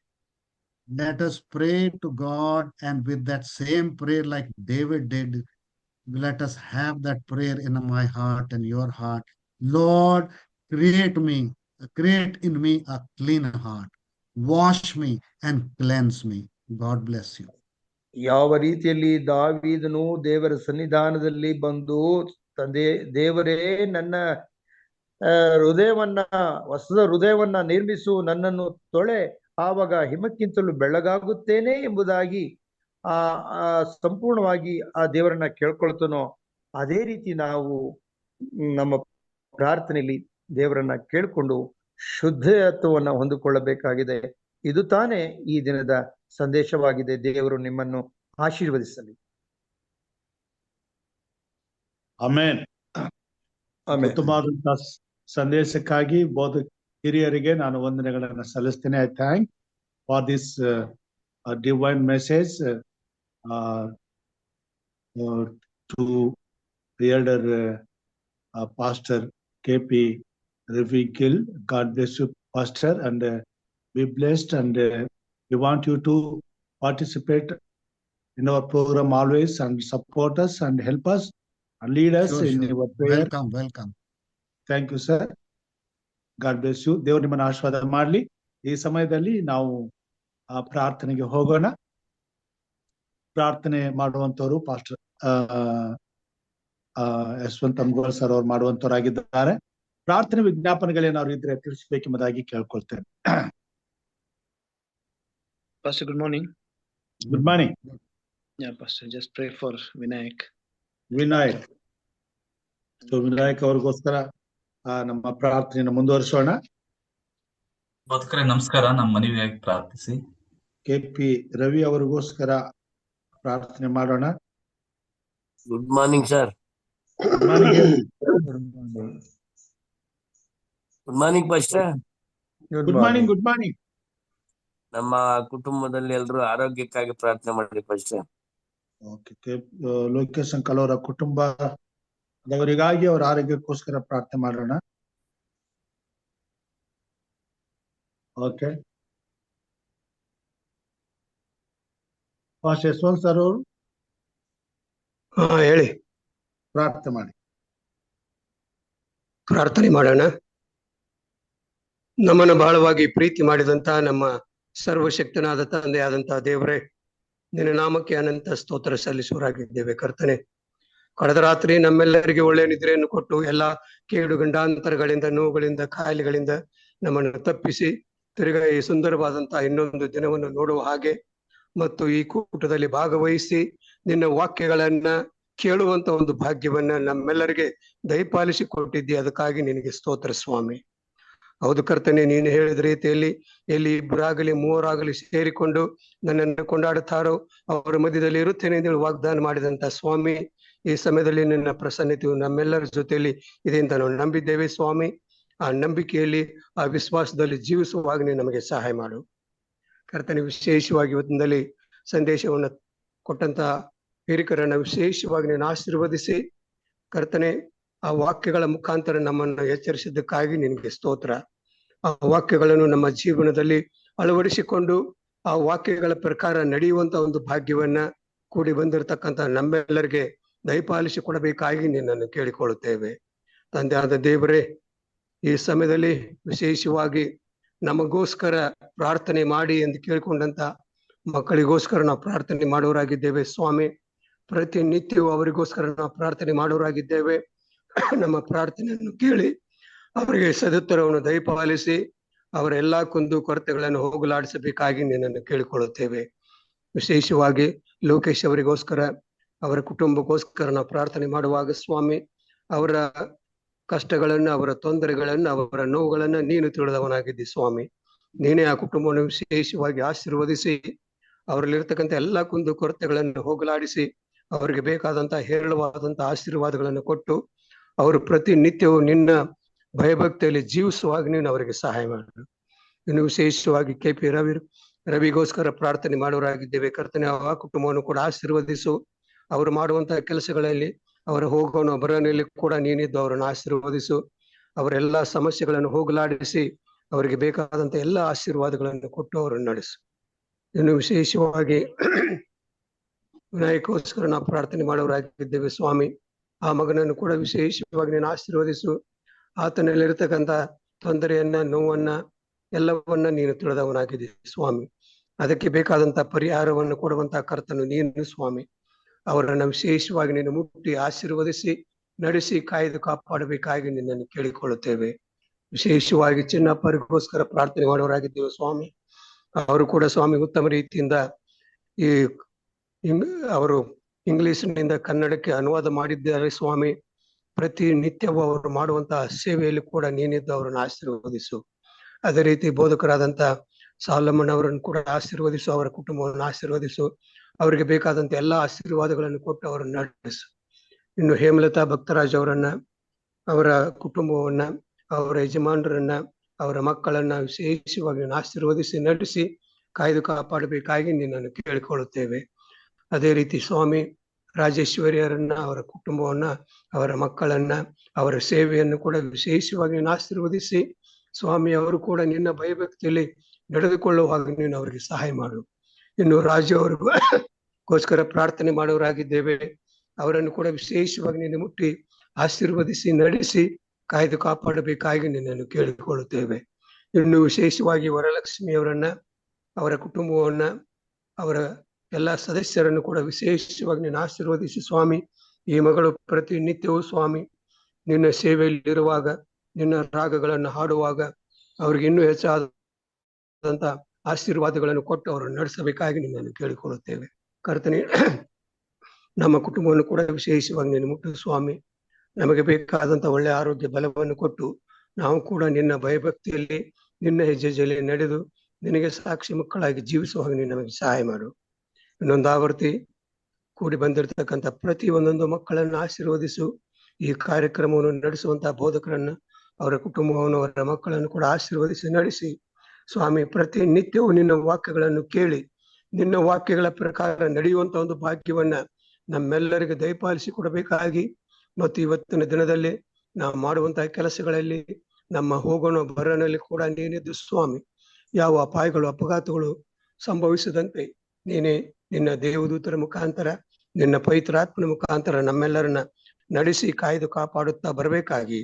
Let us pray to God, and with that same prayer like David did, let us have that prayer in my heart and your heart. Lord, create in me a clean heart. Wash me and cleanse me. God bless you. ಯಾವ ರೀತಿಯಲ್ಲಿ ದಾವೀದನು ದೇವರ ಸನ್ನಿಧಾನದಲ್ಲಿ ಬಂದು, ತಂದೆ ದೇವರೇ, ನನ್ನ ಹೊಸದ ಹೃದಯವನ್ನ ನಿರ್ಮಿಸು, ನನ್ನನ್ನು ತೊಳೆ, ಆವಾಗ ಹಿಮಕ್ಕಿಂತಲೂ ಬೆಳ್ಳಗಾಗುತ್ತೇನೆ ಎಂಬುದಾಗಿ ಸಂಪೂರ್ಣವಾಗಿ ಆ ದೇವರನ್ನ ಕೇಳ್ಕೊಳ್ತಾನೋ, ಅದೇ ರೀತಿ ನಾವು ನಮ್ಮ ಪ್ರಾರ್ಥನೆಯಲ್ಲಿ ದೇವರನ್ನ ಕೇಳ್ಕೊಂಡು ಶುದ್ಧತ್ವವನ್ನ ಹೊಂದಿಕೊಳ್ಳಬೇಕಾಗಿದೆ. ಇದು ತಾನೇ ಈ ದಿನದ ಸಂದೇಶವಾಗಿದೆ. ದೇವರು ನಿಮ್ಮನ್ನು ಆಶೀರ್ವದಿಸಲಿ. ಆಮೆನ್. ಉತ್ತಮವಾದಂತಹ ಸಂದೇಶಕ್ಕಾಗಿ ಹಿರಿಯರಿಗೆ ನಾನು ವಂದನೆಗಳನ್ನು ಸಲ್ಲಿಸ್ತೇನೆ. I thank for this divine message to elder pastor KP Ravi Gill. God bless you, Pastor, and be blessed, and we want you to participate in our program always and support us and help us and lead us in your prayer. Welcome. Thank you, sir. God bless you. ದೇವರು ನಿಮ್ಮನ್ನು ಆಶೀರ್ವಾದ ಮಾಡಲಿ. ಈ ಸಮಯದಲ್ಲಿ ನಾವು ಪ್ರಾರ್ಥನೆಗೆ ಹೋಗೋಣ. ಪ್ರಾರ್ಥನೆ ಮಾಡುವಂತವರು ಪಾಸ್ಟರ್ ಯಶವಂತ್ ಅಮ್ಗೋಳ್ ಸರ್ ಅವರು ಮಾಡುವಂತವರಾಗಿದ್ದಾರೆ. ಪ್ರಾರ್ಥನೆ ವಿಜ್ಞಾಪನೆಗಳೇನಾದ್ರು ಇದ್ರೆ ತಿಳಿಸಬೇಕೆಂಬುದಾಗಿ ಕೇಳ್ಕೊಳ್ತೇನೆ. Pastor, good morning. Good morning. Yeah, Pastor, just pray for Vinayak. So Vinayak ಅವ್ರಿಗೋಸ್ಕರ ನಮ್ಮ ಪ್ರಾರ್ಥನೆಯನ್ನು ಮುಂದುವರಿಸೋಣ. ನಮಸ್ಕಾರ. ನಮ್ಮ ಮನವಿಯಾಗಿ ಪ್ರಾರ್ಥಿಸಿ. KP ರವಿ ಅವರಿಗೋಸ್ಕರ ಪ್ರಾರ್ಥನೆ ಮಾಡೋಣ. Good morning sir. Good morning. Good morning pastor. Good morning. Good morning. ನಮ್ಮ ಕುಟುಂಬದಲ್ಲಿ ಎಲ್ಲರೂ ಆರೋಗ್ಯಕ್ಕಾಗಿ ಪ್ರಾರ್ಥನೆ ಮಾಡಿ ಪಾಸ್ಟರ್. ಓಕೆ. ಲೋಕೇಶ್ ಅಂಕಲ್ ಅವರ ಕುಟುಂಬದವರಿಗಾಗಿ ಅವರ ಆರೋಗ್ಯಕ್ಕೋಸ್ಕರ ಪ್ರಾರ್ಥನೆ ಮಾಡೋಣ. ಓಕೆ. ಪಾಸ್ಟರ್ ಯಶವಂತ್ ಸರ್ ಅವರು ಹೇಳಿ, ಪ್ರಾರ್ಥನೆ ಮಾಡಿ. ಪ್ರಾರ್ಥನೆ ಮಾಡೋಣ. ನಮ್ಮನ್ನು ಬಹಳವಾಗಿ ಪ್ರೀತಿ ಮಾಡಿದಂತ ನಮ್ಮ ಸರ್ವಶಕ್ತನಾದ ತಂದೆಯಾದಂತಹ ದೇವರೇ, ನಿನ್ನ ನಾಮಕ್ಕೆ ಅನಂತ ಸ್ತೋತ್ರ ಸಲ್ಲಿಸುವರಾಗಿದ್ದೇವೆ. ಕರ್ತನೆ, ಕಳೆದ ರಾತ್ರಿ ನಮ್ಮೆಲ್ಲರಿಗೆ ಒಳ್ಳೆಯ ನಿದ್ರೆಯನ್ನು ಕೊಟ್ಟು ಎಲ್ಲಾ ಕೇಡು ಗಂಡಾಂತರಗಳಿಂದ, ನೋವುಗಳಿಂದ, ಕಾಯಿಲೆಗಳಿಂದ ನಮ್ಮನ್ನು ತಪ್ಪಿಸಿ ತಿರುಗಾ ಈ ಸುಂದರವಾದಂತಹ ಇನ್ನೊಂದು ದಿನವನ್ನು ನೋಡುವ ಹಾಗೆ ಮತ್ತು ಈ ಕೂಟದಲ್ಲಿ ಭಾಗವಹಿಸಿ ನಿನ್ನ ವಾಕ್ಯಗಳನ್ನ ಕೇಳುವಂತ ಒಂದು ಭಾಗ್ಯವನ್ನ ನಮ್ಮೆಲ್ಲರಿಗೆ ದಯಪಾಲಿಸಿ ಕೊಟ್ಟಿದ್ದಿ, ಅದಕ್ಕಾಗಿ ನಿನಗೆ ಸ್ತೋತ್ರ ಸ್ವಾಮಿ. ಹೌದು ಕರ್ತನೆ, ನೀನು ಹೇಳಿದ ರೀತಿಯಲ್ಲಿ ಎಲ್ಲಿ ಇಬ್ಬರಾಗಲಿ ಮೂವರಾಗಲಿ ಸೇರಿಕೊಂಡು ನನ್ನನ್ನು ಕೊಂಡಾಡುತ್ತಾರೋ ಅವರ ಮಧ್ಯದಲ್ಲಿ ಇರುತ್ತೇನೆ ಎಂದು ವಾಗ್ದಾನ ಮಾಡಿದಂತ ಸ್ವಾಮಿ, ಈ ಸಮಯದಲ್ಲಿ ನಿನ್ನ ಪ್ರಸನ್ನತೆಯು ನಮ್ಮೆಲ್ಲರ ಜೊತೆಯಲ್ಲಿ ಇದೆ ಅಂತ ನಾವು ನಂಬಿದ್ದೇವೆ ಸ್ವಾಮಿ. ಆ ನಂಬಿಕೆಯಲ್ಲಿ, ಆ ವಿಶ್ವಾಸದಲ್ಲಿ ಜೀವಿಸುವಾಗ ನೀನು ನಮಗೆ ಸಹಾಯ ಮಾಡು ಕರ್ತನೆ. ವಿಶೇಷವಾಗಿ ಇವತ್ತಿನಲ್ಲಿ ಸಂದೇಶವನ್ನು ಕೊಟ್ಟಂತ ಹಿರಿಕರನ್ನ ವಿಶೇಷವಾಗಿ ನೀನು ಆಶೀರ್ವದಿಸಿ ಕರ್ತನೆ, ಆ ವಾಕ್ಯಗಳ ಮುಖಾಂತರ ನಮ್ಮನ್ನು ಎಚ್ಚರಿಸಿದ್ದಕ್ಕಾಗಿ ನಿನಗೆ ಸ್ತೋತ್ರ. ಆ ವಾಕ್ಯಗಳನ್ನು ನಮ್ಮ ಜೀವನದಲ್ಲಿ ಅಳವಡಿಸಿಕೊಂಡು ಆ ವಾಕ್ಯಗಳ ಪ್ರಕಾರ ನಡೆಯುವಂತ ಒಂದು ಭಾಗ್ಯವನ್ನ ಕೂಡಿ ಬಂದಿರತಕ್ಕಂತ ನಮ್ಮೆಲ್ಲರಿಗೆ ದಯಪಾಲಿಸಿ ಕೊಡಬೇಕಾಗಿ ನಿನ್ನನ್ನು ಕೇಳಿಕೊಳ್ಳುತ್ತೇವೆ. ತಂದೆ ಆದ ದೇವರೇ, ಈ ಸಮಯದಲ್ಲಿ ವಿಶೇಷವಾಗಿ ನಮಗೋಸ್ಕರ ಪ್ರಾರ್ಥನೆ ಮಾಡಿ ಎಂದು ಕೇಳಿಕೊಂಡಂತ ಮಕ್ಕಳಿಗೋಸ್ಕರ ನಾವು ಪ್ರಾರ್ಥನೆ ಮಾಡುವರಾಗಿದ್ದೇವೆ ಸ್ವಾಮಿ. ಪ್ರತಿನಿತ್ಯವೂ ಅವರಿಗೋಸ್ಕರ ನಾವು ಪ್ರಾರ್ಥನೆ ಮಾಡುವರಾಗಿದ್ದೇವೆ. ನಮ್ಮ ಪ್ರಾರ್ಥನೆಯನ್ನು ಕೇಳಿ ಅವರಿಗೆ ಸದುತ್ತರವನ್ನು ದಯಪಾಲಿಸಿ ಅವರ ಎಲ್ಲಾ ಕುಂದು ಕೊರತೆಗಳನ್ನು ಹೋಗಲಾಡಿಸಬೇಕಾಗಿ ನಿನ್ನನ್ನು ಕೇಳಿಕೊಳ್ಳುತ್ತೇವೆ. ವಿಶೇಷವಾಗಿ ಲೋಕೇಶ್ ಅವರಿಗೋಸ್ಕರ, ಅವರ ಕುಟುಂಬಕ್ಕೋಸ್ಕರ ನಾವು ಪ್ರಾರ್ಥನೆ ಮಾಡುವಾಗ ಸ್ವಾಮಿ, ಅವರ ಕಷ್ಟಗಳನ್ನು, ಅವರ ತೊಂದರೆಗಳನ್ನು, ಅವರ ನೋವುಗಳನ್ನ ನೀನು ತಿಳಿದವನಾಗಿದ್ದಿ ಸ್ವಾಮಿ. ನೀನೇ ಆ ಕುಟುಂಬವನ್ನು ವಿಶೇಷವಾಗಿ ಆಶೀರ್ವದಿಸಿ ಅವರಲ್ಲಿರ್ತಕ್ಕಂಥ ಎಲ್ಲಾ ಕುಂದು ಕೊರತೆಗಳನ್ನು ಹೋಗಲಾಡಿಸಿ ಅವರಿಗೆ ಬೇಕಾದಂತಹ ಹೇರಳವಾದಂತಹ ಆಶೀರ್ವಾದಗಳನ್ನು ಕೊಟ್ಟು ಅವರು ಪ್ರತಿನಿತ್ಯವೂ ನಿನ್ನ ಭಯಭಕ್ತಿಯಲ್ಲಿ ಜೀವಿಸುವಾಗ ನೀನು ಅವರಿಗೆ ಸಹಾಯ ಮಾಡು. ಇನ್ನು ವಿಶೇಷವಾಗಿ KP ರವಿಗೋಸ್ಕರ ಪ್ರಾರ್ಥನೆ ಮಾಡುವರಾಗಿದ್ದೇವೆ ಕರ್ತನೆ. ಆ ಕುಟುಂಬವನ್ನು ಕೂಡ ಆಶೀರ್ವದಿಸು. ಅವರು ಮಾಡುವಂತಹ ಕೆಲಸಗಳಲ್ಲಿ, ಅವರ ಹೋಗೋಣ ಬರೋನಲ್ಲಿ ಕೂಡ ನೀನಿದ್ದು ಅವರನ್ನು ಆಶೀರ್ವದಿಸು. ಅವರೆಲ್ಲಾ ಸಮಸ್ಯೆಗಳನ್ನು ಹೋಗಲಾಡಿಸಿ ಅವರಿಗೆ ಬೇಕಾದಂತ ಎಲ್ಲ ಆಶೀರ್ವಾದಗಳನ್ನು ಕೊಟ್ಟು ಅವರನ್ನು ನಡೆಸು. ಇನ್ನು ವಿಶೇಷವಾಗಿ ವಿನಾಯಕೋಸ್ಕರ ನಾವು ಪ್ರಾರ್ಥನೆ ಮಾಡುವರಾಗಿದ್ದೇವೆ ಸ್ವಾಮಿ. ಆ ಮಗನನ್ನು ಕೂಡ ವಿಶೇಷವಾಗಿ ನೀನು ಆಶೀರ್ವದಿಸು. ಆತನಲ್ಲಿರ್ತಕ್ಕಂಥ ತೊಂದರೆಯನ್ನ, ನೋವನ್ನ ಎಲ್ಲವನ್ನ ನೀನು ತಿಳಿದವನಾಗಿದ್ದಿ ಸ್ವಾಮಿ. ಅದಕ್ಕೆ ಬೇಕಾದಂತ ಪರಿಹಾರವನ್ನು ಕೊಡುವಂತಹ ಕರ್ತನು ನೀನು ಸ್ವಾಮಿ. ಅವರನ್ನು ವಿಶೇಷವಾಗಿ ನೀನು ಮುಟ್ಟಿ ಆಶೀರ್ವದಿಸಿ ನಡೆಸಿ ಕಾಯ್ದು ಕಾಪಾಡಬೇಕಾಗಿ ನಿನ್ನನ್ನು ಕೇಳಿಕೊಳ್ಳುತ್ತೇವೆ. ವಿಶೇಷವಾಗಿ ಚಿನ್ನಪ್ಪರಿಗೋಸ್ಕರ ಪ್ರಾರ್ಥನೆ ಮಾಡುವರಾಗಿದ್ದೇವೆ ಸ್ವಾಮಿ. ಅವರು ಕೂಡ ಸ್ವಾಮಿ ಉತ್ತಮ ರೀತಿಯಿಂದ ಅವರು ಇಂಗ್ಲಿಷ್ನಿಂದ ಕನ್ನಡಕ್ಕೆ ಅನುವಾದ ಮಾಡಿದ್ದಾರೆ ಸ್ವಾಮಿ. ಪ್ರತಿನಿತ್ಯವೂ ಅವರು ಮಾಡುವಂತಹ ಸೇವೆಯಲ್ಲಿ ಕೂಡ ನೀನಿದ್ದು ಅವರನ್ನು ಆಶೀರ್ವದಿಸು. ಅದೇ ರೀತಿ ಬೋಧಕರಾದಂತ ಸಾಲಮನ್ ಅವರನ್ನು ಕೂಡ ಆಶೀರ್ವದಿಸು, ಅವರ ಕುಟುಂಬವನ್ನು ಆಶೀರ್ವದಿಸು. ಅವರಿಗೆ ಬೇಕಾದಂತ ಎಲ್ಲಾ ಆಶೀರ್ವಾದಗಳನ್ನು ಕೊಟ್ಟು ಅವರನ್ನು ನಡೆಸು. ಇನ್ನು ಹೇಮಲತಾ ಭಕ್ತರಾಜ್ ಅವರನ್ನ, ಅವರ ಕುಟುಂಬವನ್ನ, ಅವರ ಯಜಮಾನರನ್ನ, ಅವರ ಮಕ್ಕಳನ್ನ ವಿಶೇಷವಾಗಿ ಆಶೀರ್ವದಿಸಿ ನಡೆಸಿ ಕಾಯ್ದು ಕಾಪಾಡಬೇಕಾಗಿ ನಿನ್ನನ್ನು ಕೇಳಿಕೊಳ್ಳುತ್ತೇವೆ. ಅದೇ ರೀತಿ ಸ್ವಾಮಿ ರಾಜೇಶ್ವರಿಯರನ್ನ, ಅವರ ಕುಟುಂಬವನ್ನ, ಅವರ ಮಕ್ಕಳನ್ನ, ಅವರ ಸೇವೆಯನ್ನು ಕೂಡ ವಿಶೇಷವಾಗಿ ಆಶೀರ್ವದಿಸಿ ಸ್ವಾಮಿ, ಅವರು ಕೂಡ ನಿನ್ನ ಭಯಭಕ್ತಿಯಲ್ಲಿ ನಡೆದುಕೊಳ್ಳುವಾಗ ನೀನು ಅವರಿಗೆ ಸಹಾಯ ಮಾಡು. ಇನ್ನು ರಾಜು ಅವರಿಗೋಸ್ಕರ ಪ್ರಾರ್ಥನೆ ಮಾಡುವರಾಗಿದ್ದೇವೆ. ಅವರನ್ನು ಕೂಡ ವಿಶೇಷವಾಗಿ ನೀನು ಮುಟ್ಟಿ ಆಶೀರ್ವದಿಸಿ ನಡೆಸಿ ಕಾಯ್ದು ಕಾಪಾಡಬೇಕಾಗಿ ನಿನ್ನನ್ನು ಕೇಳಿಕೊಳ್ಳುತ್ತೇವೆ. ಇನ್ನು ವಿಶೇಷವಾಗಿ ವರಲಕ್ಷ್ಮಿಯವರನ್ನ, ಅವರ ಕುಟುಂಬವನ್ನ, ಅವರ ಎಲ್ಲ ಸದಸ್ಯರನ್ನು ಕೂಡ ವಿಶೇಷವಾಗಿ ನೀನು ಆಶೀರ್ವದಿಸಿ ಸ್ವಾಮಿ. ಈ ಮಗಳು ಪ್ರತಿನಿತ್ಯವೂ ಸ್ವಾಮಿ ನಿನ್ನ ಸೇವೆಯಲ್ಲಿರುವಾಗ, ನಿನ್ನ ರಾಗಗಳನ್ನು ಹಾಡುವಾಗ ಅವ್ರಿಗೆ ಇನ್ನೂ ಹೆಚ್ಚಾದಂತ ಆಶೀರ್ವಾದಗಳನ್ನು ಕೊಟ್ಟು ಅವರನ್ನು ನಡೆಸಬೇಕಾಗಿ ನಿನ್ನನ್ನು ಕೇಳಿಕೊಳ್ಳುತ್ತೇವೆ ಕರ್ತನೆ. ನಮ್ಮ ಕುಟುಂಬವನ್ನು ಕೂಡ ವಿಶೇಷವಾಗಿ ನೀನು ಮುಟ್ಟು ಸ್ವಾಮಿ. ನಮಗೆ ಬೇಕಾದಂತ ಒಳ್ಳೆ ಆರೋಗ್ಯ ಬಲವನ್ನು ಕೊಟ್ಟು ನಾವು ಕೂಡ ನಿನ್ನ ಭಯಭಕ್ತಿಯಲ್ಲಿ, ನಿನ್ನ ಹೆಜ್ಜೆಯಲ್ಲಿ ನಡೆದು ನಿನಗೆ ಸಾಕ್ಷಿ ಮಕ್ಕಳಾಗಿ ಜೀವಿಸುವಾಗ ನೀನು ನಮಗೆ ಸಹಾಯ ಮಾಡು. ಇನ್ನೊಂದು ಆವರ್ತಿ ಕೂಡಿ ಬಂದಿರತಕ್ಕಂಥ ಪ್ರತಿ ಒಂದೊಂದು ಮಕ್ಕಳನ್ನು ಆಶೀರ್ವದಿಸು. ಈ ಕಾರ್ಯಕ್ರಮವನ್ನು ನಡೆಸುವಂತಹ ಬೋಧಕರನ್ನ, ಅವರ ಕುಟುಂಬವನ್ನು, ಅವರ ಮಕ್ಕಳನ್ನು ಕೂಡ ಆಶೀರ್ವದಿಸಿ ನಡೆಸಿ ಸ್ವಾಮಿ. ಪ್ರತಿನಿತ್ಯವೂ ನಿನ್ನ ವಾಕ್ಯಗಳನ್ನು ಕೇಳಿ ನಿನ್ನ ವಾಕ್ಯಗಳ ಪ್ರಕಾರ ನಡೆಯುವಂತ ಒಂದು ಭಾಗ್ಯವನ್ನ ನಮ್ಮೆಲ್ಲರಿಗೆ ದಯಪಾಲಿಸಿ ಕೊಡಬೇಕಾಗಿ, ಮತ್ತು ಇವತ್ತಿನ ದಿನದಲ್ಲಿ ನಾವು ಮಾಡುವಂತಹ ಕೆಲಸಗಳಲ್ಲಿ, ನಮ್ಮ ಹೋಗೋಣ ಬರೋನಲ್ಲಿ ಕೂಡ ನೀನಿದ್ದು ಸ್ವಾಮಿ. ಯಾವ ಅಪಾಯಗಳು, ಅಪಘಾತಗಳು ಸಂಭವಿಸದಂತೆ ನೀನೇ ನಿನ್ನ ದೇವದೂತರ ಮುಖಾಂತರ, ನಿನ್ನ ಪವಿತ್ರಾತ್ಮನ ಮುಖಾಂತರ ನಮ್ಮೆಲ್ಲರನ್ನ ನಡೆಸಿ ಕಾಯ್ದು ಕಾಪಾಡುತ್ತಾ ಬರಬೇಕಾಗಿ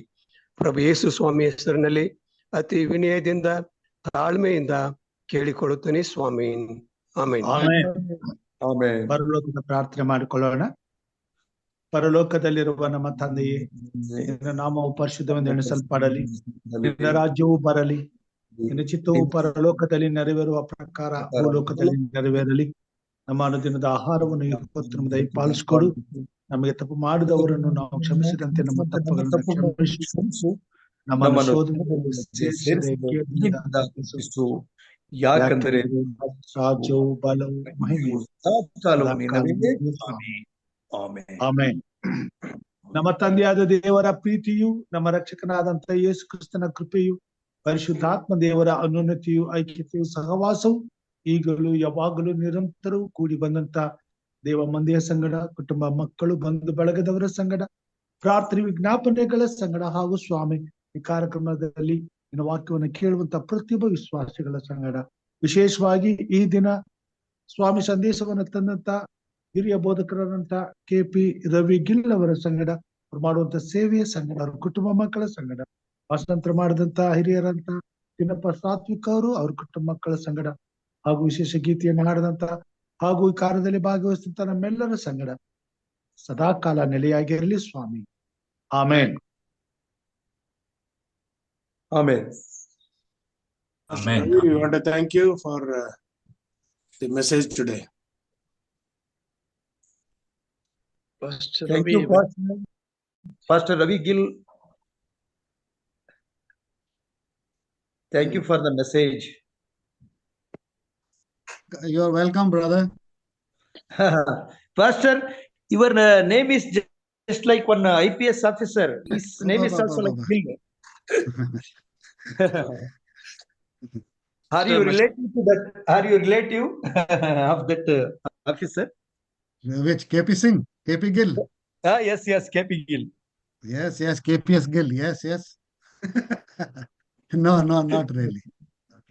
ಪ್ರಭು ಯೇಸು ಸ್ವಾಮಿ ಹೆಸರಿನಲ್ಲಿ ಅತಿ ವಿನಯದಿಂದ, ತಾಳ್ಮೆಯಿಂದ ಕೇಳಿಕೊಳ್ಳುತ್ತೇನೆ ಸ್ವಾಮಿ. ಆಮೇಲೆ ಪರಲೋಕದ ಪ್ರಾರ್ಥನೆ ಮಾಡಿಕೊಳ್ಳೋಣ. ಪರಲೋಕದಲ್ಲಿರುವ ನಮ್ಮ ತಂದೆಯೇ, ನಿನ್ನ ನಾಮವು ಪರಿಶುದ್ಧವೆಂದು ಎಣಿಸಲ್ಪಡಲಿ, ನಿನ್ನ ರಾಜ್ಯವು ಬರಲಿ, ನಿನ್ನ ಚಿತ್ತವು ಪರಲೋಕದಲ್ಲಿ ನೆರವೇರುವ ಪ್ರಕಾರ ಭೂಲೋಕದಲ್ಲಿ ನೆರವೇರಲಿ. ನಮ್ಮ ಅನುದಿನದ ಆಹಾರವನ್ನು ಇವತ್ತು ನಮಗೆ ದಯಪಾಲಿಸಿಕೊಡು. ನಮಗೆ ತಪ್ಪು ಮಾಡಿದವರನ್ನು ನಾವು ಕ್ಷಮಿಸಿದಂತೆ ನಮ್ಮ ತಪ್ಪುಗಳನ್ನು ಕ್ಷಮಿಸು, ನಮ್ಮನ್ನು ಶೋಧನೆಯಲ್ಲಿ ಸೇರಿಸದೆ ಕೇಡಿನಿಂದ ತಪ್ಪಿಸು. ಯಾಕಂದರೆ ರಾಜ್ಯವು ಬಲವು ಮಹಿಮೆಯು ಸದಾಕಾಲವು ನಿನ್ನದೇ. ಆಮೆನ್. ಆಮೆನ್. ನಮ್ಮ ತಂದೆಯಾದ ದೇವರ ಪ್ರೀತಿಯು, ನಮ್ಮ ರಕ್ಷಕನಾದಂತ ಯೇಸು ಕ್ರಿಸ್ತನ ಕೃಪೆಯು, ಪರಿಶುದ್ಧಾತ್ಮ ದೇವರ ಅನುನ್ನತಿಯು, ಐಕ್ಯತೆಯು, ಸಹವಾಸವು ಈಗಲೂ ಯಾವಾಗಲೂ ನಿರಂತರವೂ ಕೂಡಿ ಬಂದಂತ ದೇವ ಮಂದಿಯ ಸಂಗಡ, ಕುಟುಂಬ ಮಕ್ಕಳು, ಬಂಧು ಬಳಗದವರ ಸಂಗಡ, ಪ್ರಾರ್ಥನೆ ವಿಜ್ಞಾಪನೆಗಳ ಸಂಗಡ ಹಾಗೂ ಸ್ವಾಮಿ ಈ ಕಾರ್ಯಕ್ರಮದಲ್ಲಿ ನಿನ್ನ ವಾಕ್ಯವನ್ನು ಕೇಳುವಂತ ಪ್ರತಿಯೊಬ್ಬ ವಿಶ್ವಾಸಿಗಳ ಸಂಗಡ, ವಿಶೇಷವಾಗಿ ಈ ದಿನ ಸ್ವಾಮಿ ಸಂದೇಶವನ್ನು ತಂದಂತ ಹಿರಿಯ ಬೋಧಕರಾದಂತ KP ರವಿ ಗಿಲ್ ಅವರ ಸಂಗಡ, ಅವ್ರು ಮಾಡುವಂತ ಸೇವೆಯ ಸಂಗಡ, ಅವ್ರ ಕುಟುಂಬ ಮಕ್ಕಳ ಸಂಗಡ, ಭಾಷಾಂತರ ಮಾಡಿದಂತ ಹಿರಿಯರಂತ ದಿನಪ್ಪ ಸಾತ್ವಿಕ್ ಅವರು, ಅವ್ರ ಕುಟುಂಬ ಮಕ್ಕಳ ಸಂಗಡ, ಹಾಗೂ ವಿಶೇಷ ಗೀತೆಯನ್ನು ಹಾಡಿದಂತ ಹಾಗೂ ಈ ಕಾರ್ಯದಲ್ಲಿ ಭಾಗವಹಿಸಿದಂತ ನಮ್ಮೆಲ್ಲರ ಸಂಗಡ ಸದಾ ಕಾಲ ನೆಲೆಯಾಗಿರಲಿ ಸ್ವಾಮಿ. ಆಮೇನ್. Amen. Amen. We want to thank you for the message today. Thank you, Pastor Ravi Gill. Thank you for the message. You're welcome, brother. Pastor, your name is just like one IPS officer. His name is also like Gill. Are you relative to that? Are you relative of that officer? Which KP Singh? KP Gill? Yes, KP Gill. Yes, KPS Gill. Yes. No, not really.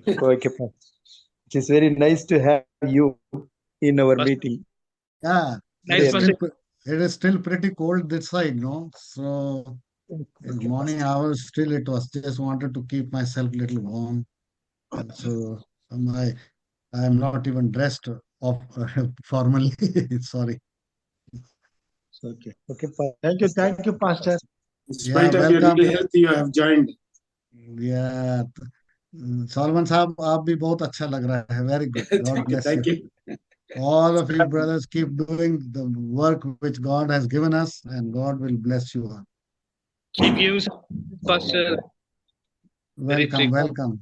Okay, Pastor. It is very nice to have you in our meeting. Yeah, Nice, it is still pretty cold this side, no? So in morning hours still it was just wanted to keep myself little warm. And so I am not even dressed off formally. Sorry. Okay. Okay, Thank you, Pastor. In spite Yeah, of your welcome. ill health, you have joined. Yeah. Solomon साहब आप भी बहुत अच्छा लग रहा है. Very good. God bless Thank you. you. All of you brothers keep doing the work which God has given us, and God will bless you all. Keep you, Pastor. Welcome.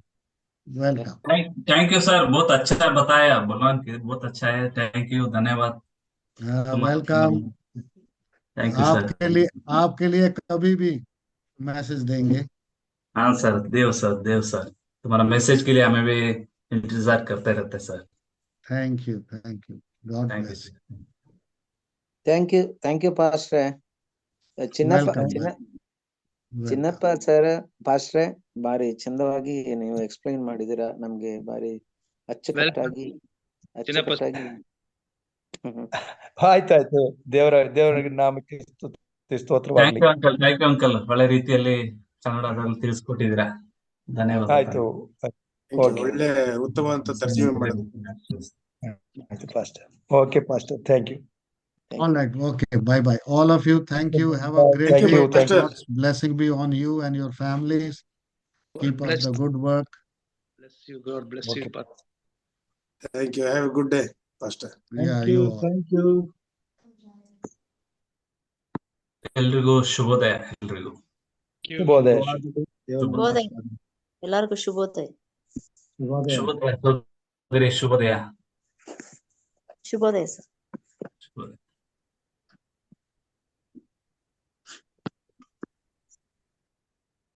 Thank you sir, बहुत अच्छा बताया. बुलवान के बहुत अच्छा है. थैंक यू, धन्यवाद. वेलकम. Thank you sir. आपके लिए कभी भी मैसेज देंगे. हाँ सर, देव सर तुम्हारा मैसेज के लिए हमें भी इंतजार करते रहते sir. Thank you. God thank bless. You. Thank you, Pastor. Chinnappa sir ಪಾಸ್ಟ್ರೆ ಬಾರಿ ಚಂದವಾಗಿ ನೀವು ಎಕ್ಸ್ಪ್ಲೈನ್ ಮಾಡಿದಿರಾ, ನಮ್ಗೆ ಬಾರಿ ಅಚ್ಚುಕಟ್ಟಾಗಿ ಆಯ್ತಾಯ್ತು. ದೇವರ ನಾಮಕ್ಕೆ ಸ್ತೋತ್ರವಾಗಲಿ. ಥ್ಯಾಂಕ್ ಯು ಅಂಕಲ್, ಒಳ್ಳೆ ರೀತಿಯಲ್ಲಿ ಕನ್ನಡದಲ್ಲಿ ತಿಳಿಸ್ಕೊಟ್ಟಿದ್ದೀರಾ. ಧನ್ಯವಾದ. ಆಯ್ತು. ಒಳ್ಳೆ ಉತ್ತಮವಾದ ತರ್ಜುಮೆ ಮಾಡೋದು. ಆಯ್ತು pastor. Okay pastor, thank you. All right. Okay. Bye. All of you. Thank you. Have a great Thank day. you. God's blessing be on you and your families. Keep up the good work. Bless you. God bless you, Pastor. Thank you. Have a good day, Pastor. Thank you. ಎಲ್ರಿಗೂ ಶುಭೋದಯ. ಎಲ್ರಿಗೂ ಶುಭೋದಯ. ಎಲ್ಲರಿಗೂ ಶುಭೋದಯ. ಶುಭೋದಯ ಸರ್. ಶುಭೋದಯ ಸರ್. ಶುಭೋದಯ.